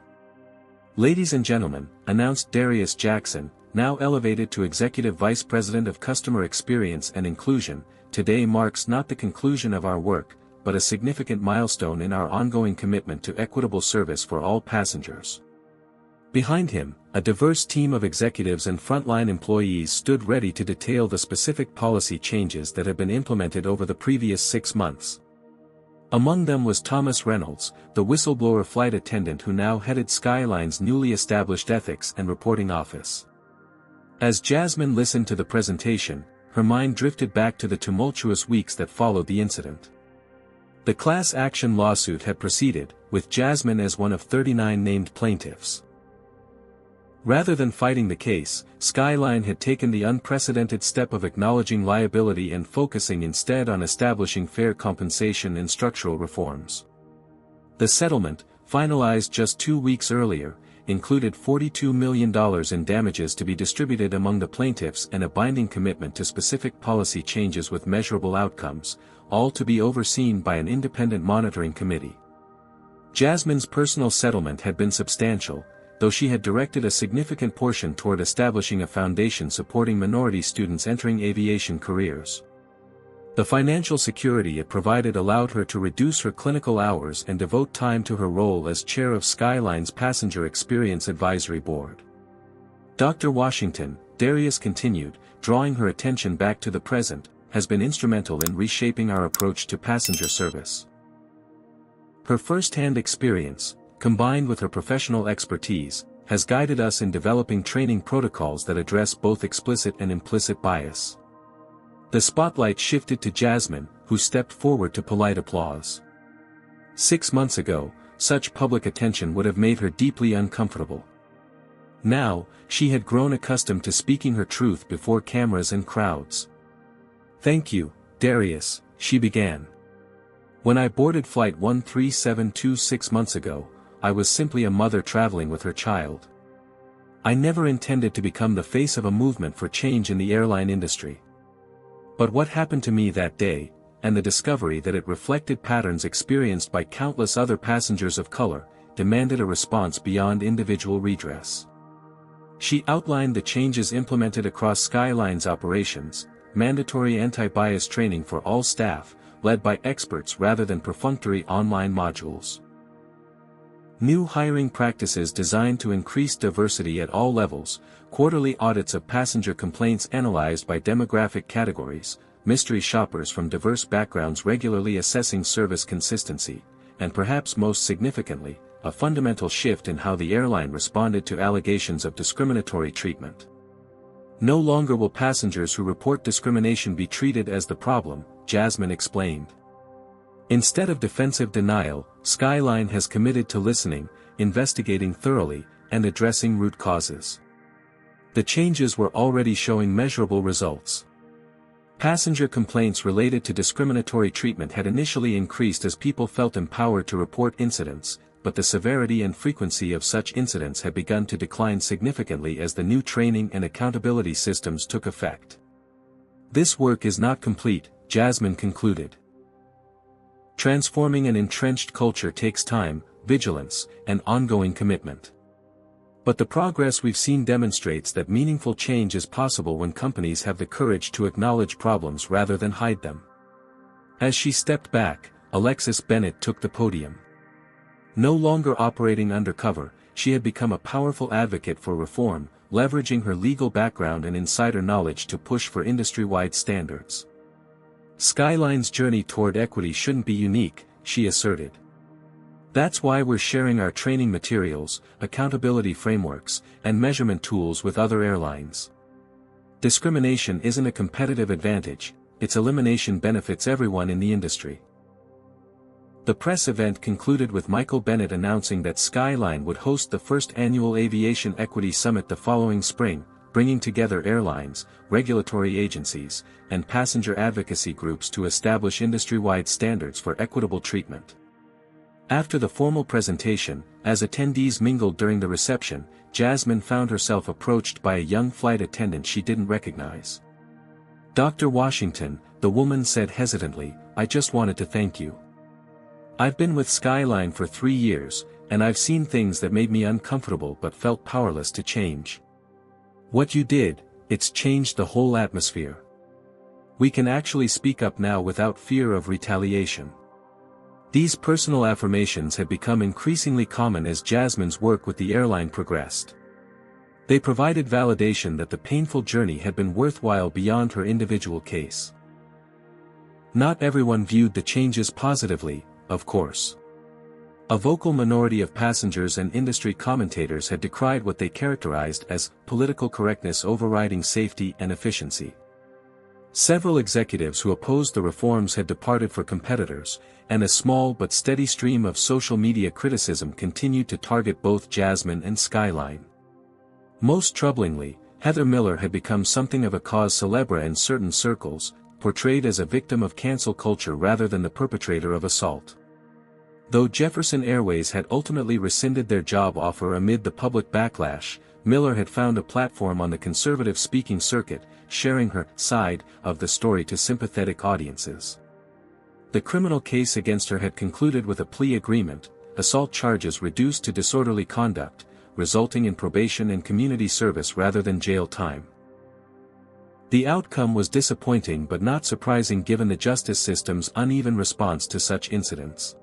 "Ladies and gentlemen," announced Darius Jackson, now elevated to Executive Vice President of Customer Experience and Inclusion, "today marks not the conclusion of our work, but a significant milestone in our ongoing commitment to equitable service for all passengers." Behind him, a diverse team of executives and frontline employees stood ready to detail the specific policy changes that have been implemented over the previous 6 months. Among them was Thomas Reynolds, the whistleblower flight attendant who now headed Skyline's newly established ethics and reporting office. As Jasmine listened to the presentation, her mind drifted back to the tumultuous weeks that followed the incident. The class action lawsuit had proceeded, with Jasmine as one of 39 named plaintiffs. Rather than fighting the case, Skyline had taken the unprecedented step of acknowledging liability and focusing instead on establishing fair compensation and structural reforms. The settlement, finalized just 2 weeks earlier, included $42 million in damages to be distributed among the plaintiffs and a binding commitment to specific policy changes with measurable outcomes, all to be overseen by an independent monitoring committee. Jasmine's personal settlement had been substantial, though she had directed a significant portion toward establishing a foundation supporting minority students entering aviation careers. The financial security it provided allowed her to reduce her clinical hours and devote time to her role as chair of Skyline's Passenger Experience Advisory Board. Dr. Washington, Darius continued, drawing her attention back to the present, has been instrumental in reshaping our approach to passenger service. Her first-hand experience, combined with her professional expertise, has guided us in developing training protocols that address both explicit and implicit bias. The spotlight shifted to Jasmine, who stepped forward to polite applause. 6 months ago, such public attention would have made her deeply uncomfortable. Now, she had grown accustomed to speaking her truth before cameras and crowds. "Thank you, Darius," she began. "When I boarded Flight 13726 6 months ago, I was simply a mother traveling with her child. I never intended to become the face of a movement for change in the airline industry. But what happened to me that day, and the discovery that it reflected patterns experienced by countless other passengers of color, demanded a response beyond individual redress." She outlined the changes implemented across Skyline's operations: mandatory anti-bias training for all staff, led by experts rather than perfunctory online modules. New hiring practices designed to increase diversity at all levels, quarterly audits of passenger complaints analyzed by demographic categories, mystery shoppers from diverse backgrounds regularly assessing service consistency, and perhaps most significantly, a fundamental shift in how the airline responded to allegations of discriminatory treatment. No longer will passengers who report discrimination be treated as the problem, Jasmine explained. Instead of defensive denial, Skyline has committed to listening, investigating thoroughly, and addressing root causes. The changes were already showing measurable results. Passenger complaints related to discriminatory treatment had initially increased as people felt empowered to report incidents, but the severity and frequency of such incidents had begun to decline significantly as the new training and accountability systems took effect. "This work is not complete," Jasmine concluded. "Transforming an entrenched culture takes time, vigilance, and ongoing commitment. But the progress we've seen demonstrates that meaningful change is possible when companies have the courage to acknowledge problems rather than hide them." As she stepped back, Alexis Bennett took the podium. No longer operating undercover, she had become a powerful advocate for reform, leveraging her legal background and insider knowledge to push for industry-wide standards. "Skyline's journey toward equity shouldn't be unique," she asserted. "That's why we're sharing our training materials, accountability frameworks, and measurement tools with other airlines. Discrimination isn't a competitive advantage, its elimination benefits everyone in the industry." The press event concluded with Michael Bennett announcing that Skyline would host the first annual Aviation Equity Summit the following spring, bringing together airlines, regulatory agencies, and passenger advocacy groups to establish industry-wide standards for equitable treatment. After the formal presentation, as attendees mingled during the reception, Jasmine found herself approached by a young flight attendant she didn't recognize. "Dr. Washington," the woman said hesitantly, "I just wanted to thank you. I've been with Skyline for 3 years, and I've seen things that made me uncomfortable but felt powerless to change. What you did, it's changed the whole atmosphere. We can actually speak up now without fear of retaliation." These personal affirmations had become increasingly common as Jasmine's work with the airline progressed. They provided validation that the painful journey had been worthwhile beyond her individual case. Not everyone viewed the changes positively, of course. A vocal minority of passengers and industry commentators had decried what they characterized as political correctness overriding safety and efficiency. Several executives who opposed the reforms had departed for competitors, and a small but steady stream of social media criticism continued to target both Jasmine and Skyline. Most troublingly, Heather Miller had become something of a cause célèbre in certain circles, portrayed as a victim of cancel culture rather than the perpetrator of assault. Though Jefferson Airways had ultimately rescinded their job offer amid the public backlash, Miller had found a platform on the conservative speaking circuit, sharing her side of the story to sympathetic audiences. The criminal case against her had concluded with a plea agreement, assault charges reduced to disorderly conduct, resulting in probation and community service rather than jail time. The outcome was disappointing but not surprising given the justice system's uneven response to such incidents.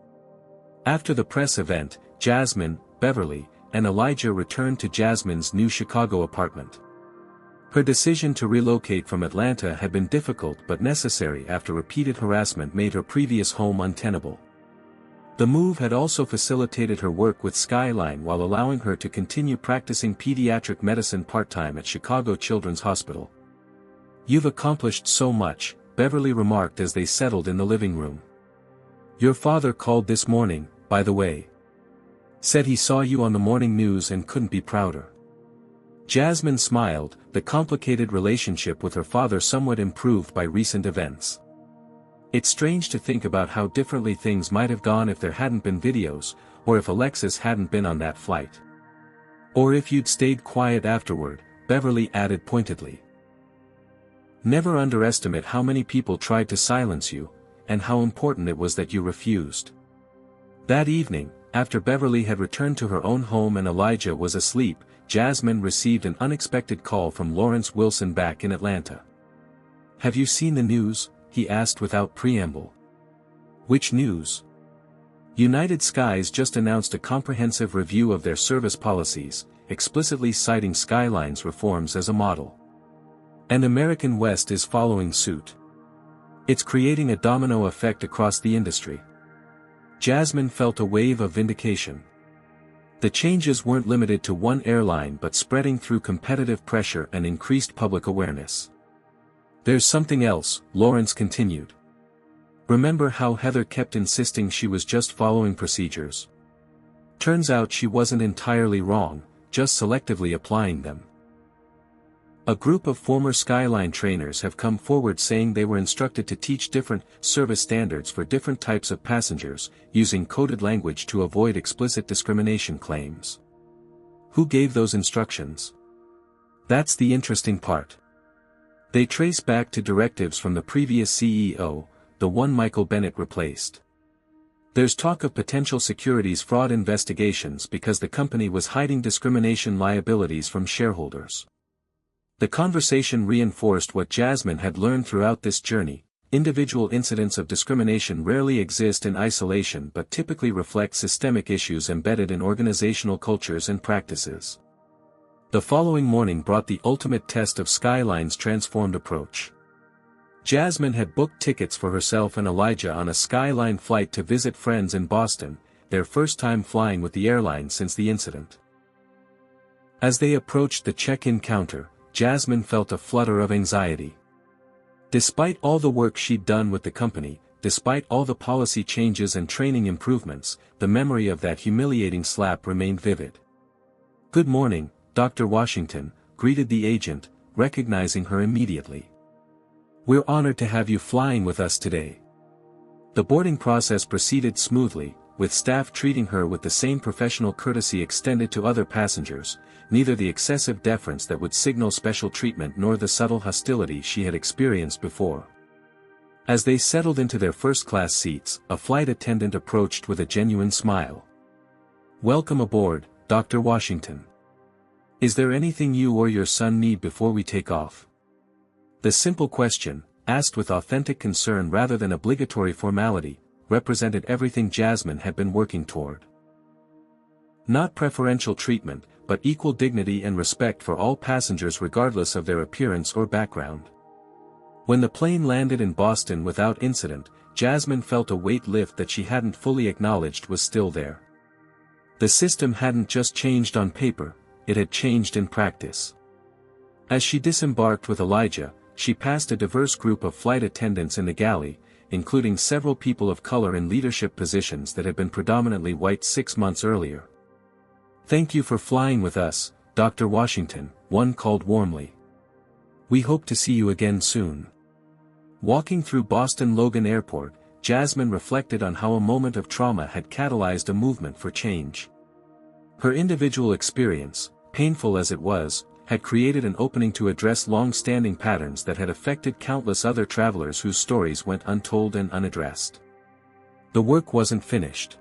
After the press event, Jasmine, Beverly, and Elijah returned to Jasmine's new Chicago apartment. Her decision to relocate from Atlanta had been difficult but necessary after repeated harassment made her previous home untenable. The move had also facilitated her work with Skyline while allowing her to continue practicing pediatric medicine part-time at Chicago Children's Hospital. "You've accomplished so much," Beverly remarked as they settled in the living room. "Your father called this morning, by the way. Said he saw you on the morning news and couldn't be prouder." Jasmine smiled, the complicated relationship with her father somewhat improved by recent events. It's strange to think about how differently things might have gone if there hadn't been videos, or if Alexis hadn't been on that flight. "Or if you'd stayed quiet afterward," Beverly added pointedly. "Never underestimate how many people tried to silence you, and how important it was that you refused." That evening, after Beverly had returned to her own home and Elijah was asleep, Jasmine received an unexpected call from Lawrence Wilson back in Atlanta. "Have you seen the news?" he asked without preamble. "Which news?" "United Skies just announced a comprehensive review of their service policies, explicitly citing Skyline's reforms as a model. And American West is following suit. It's creating a domino effect across the industry." Jasmine felt a wave of vindication. The changes weren't limited to one airline but spreading through competitive pressure and increased public awareness. "There's something else," Lawrence continued. "Remember how Heather kept insisting she was just following procedures? Turns out she wasn't entirely wrong, just selectively applying them." A group of former Skyline trainers have come forward saying they were instructed to teach different service standards for different types of passengers, using coded language to avoid explicit discrimination claims. Who gave those instructions? That's the interesting part. They trace back to directives from the previous CEO, the one Michael Bennett replaced. There's talk of potential securities fraud investigations because the company was hiding discrimination liabilities from shareholders. The conversation reinforced what Jasmine had learned throughout this journey: individual incidents of discrimination rarely exist in isolation but typically reflect systemic issues embedded in organizational cultures and practices. The following morning brought the ultimate test of Skyline's transformed approach. Jasmine had booked tickets for herself and Elijah on a Skyline flight to visit friends in Boston, their first time flying with the airline since the incident. As they approached the check-in counter, Jasmine felt a flutter of anxiety. Despite all the work she'd done with the company, despite all the policy changes and training improvements, the memory of that humiliating slap remained vivid. "Good morning, Dr. Washington," greeted the agent, recognizing her immediately. "We're honored to have you flying with us today." The boarding process proceeded smoothly, with staff treating her with the same professional courtesy extended to other passengers, neither the excessive deference that would signal special treatment nor the subtle hostility she had experienced before. As they settled into their first-class seats, a flight attendant approached with a genuine smile. "Welcome aboard, Dr. Washington. Is there anything you or your son need before we take off?" The simple question, asked with authentic concern rather than obligatory formality, represented everything Jasmine had been working toward. Not preferential treatment, but equal dignity and respect for all passengers regardless of their appearance or background. When the plane landed in Boston without incident, Jasmine felt a weight lift that she hadn't fully acknowledged was still there. The system hadn't just changed on paper, it had changed in practice. As she disembarked with Elijah, she passed a diverse group of flight attendants in the galley, including several people of color in leadership positions that had been predominantly white 6 months earlier. "Thank you for flying with us, Dr. Washington," one called warmly. "We hope to see you again soon." Walking through Boston Logan Airport, Jasmine reflected on how a moment of trauma had catalyzed a movement for change. Her individual experience, painful as it was, had created an opening to address long-standing patterns that had affected countless other travelers whose stories went untold and unaddressed. The work wasn't finished.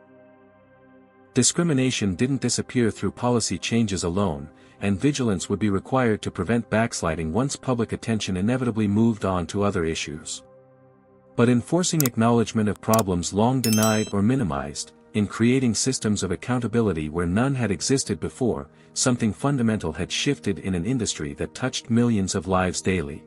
Discrimination didn't disappear through policy changes alone, and vigilance would be required to prevent backsliding once public attention inevitably moved on to other issues. But in forcing acknowledgement of problems long denied or minimized, in creating systems of accountability where none had existed before, something fundamental had shifted in an industry that touched millions of lives daily.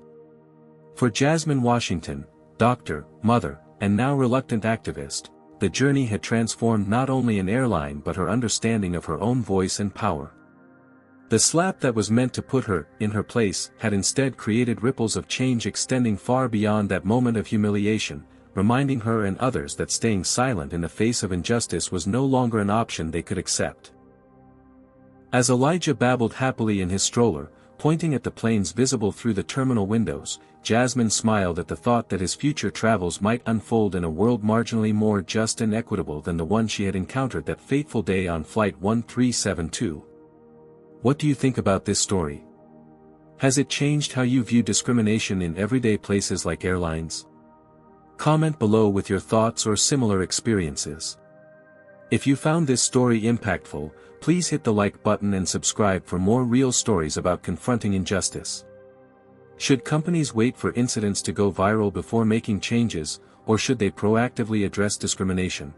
For Jasmine Washington, doctor, mother, and now reluctant activist, the journey had transformed not only an airline but her understanding of her own voice and power. The slap that was meant to put her in her place had instead created ripples of change extending far beyond that moment of humiliation, reminding her and others that staying silent in the face of injustice was no longer an option they could accept. As Elijah babbled happily in his stroller, pointing at the planes visible through the terminal windows, Jasmine smiled at the thought that his future travels might unfold in a world marginally more just and equitable than the one she had encountered that fateful day on Flight 1372. What do you think about this story? Has it changed how you view discrimination in everyday places like airlines? Comment below with your thoughts or similar experiences. If you found this story impactful, please hit the like button and subscribe for more real stories about confronting injustice. Should companies wait for incidents to go viral before making changes, or should they proactively address discrimination?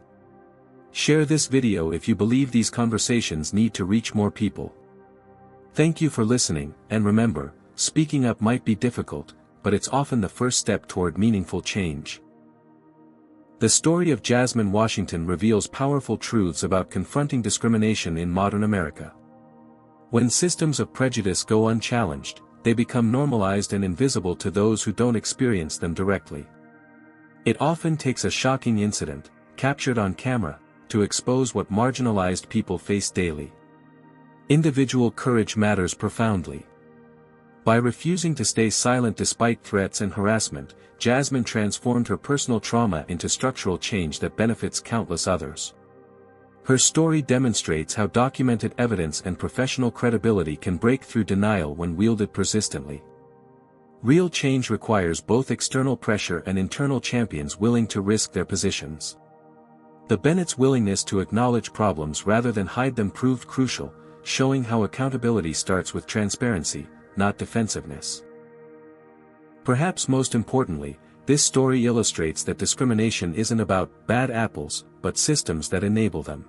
Share this video if you believe these conversations need to reach more people. Thank you for listening, and remember, speaking up might be difficult, but it's often the first step toward meaningful change. The story of Jasmine Washington reveals powerful truths about confronting discrimination in modern America. When systems of prejudice go unchallenged, they become normalized and invisible to those who don't experience them directly. It often takes a shocking incident, captured on camera, to expose what marginalized people face daily. Individual courage matters profoundly. By refusing to stay silent despite threats and harassment, Jasmine transformed her personal trauma into structural change that benefits countless others. Her story demonstrates how documented evidence and professional credibility can break through denial when wielded persistently. Real change requires both external pressure and internal champions willing to risk their positions. The Bennett's willingness to acknowledge problems rather than hide them proved crucial, showing how accountability starts with transparency, not defensiveness. Perhaps most importantly, this story illustrates that discrimination isn't about bad apples, but systems that enable them.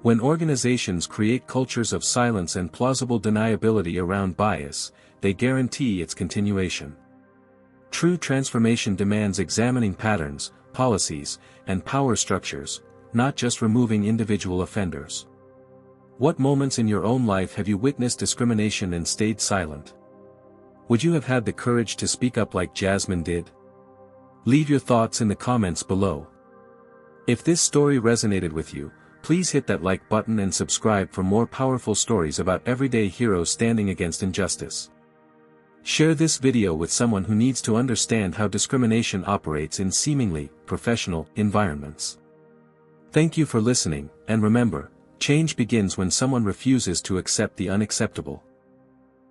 When organizations create cultures of silence and plausible deniability around bias, they guarantee its continuation. True transformation demands examining patterns, policies, and power structures, not just removing individual offenders. What moments in your own life have you witnessed discrimination and stayed silent? Would you have had the courage to speak up like Jasmine did? Leave your thoughts in the comments below. If this story resonated with you, please hit that like button and subscribe for more powerful stories about everyday heroes standing against injustice. Share this video with someone who needs to understand how discrimination operates in seemingly professional environments. Thank you for listening, and remember, change begins when someone refuses to accept the unacceptable.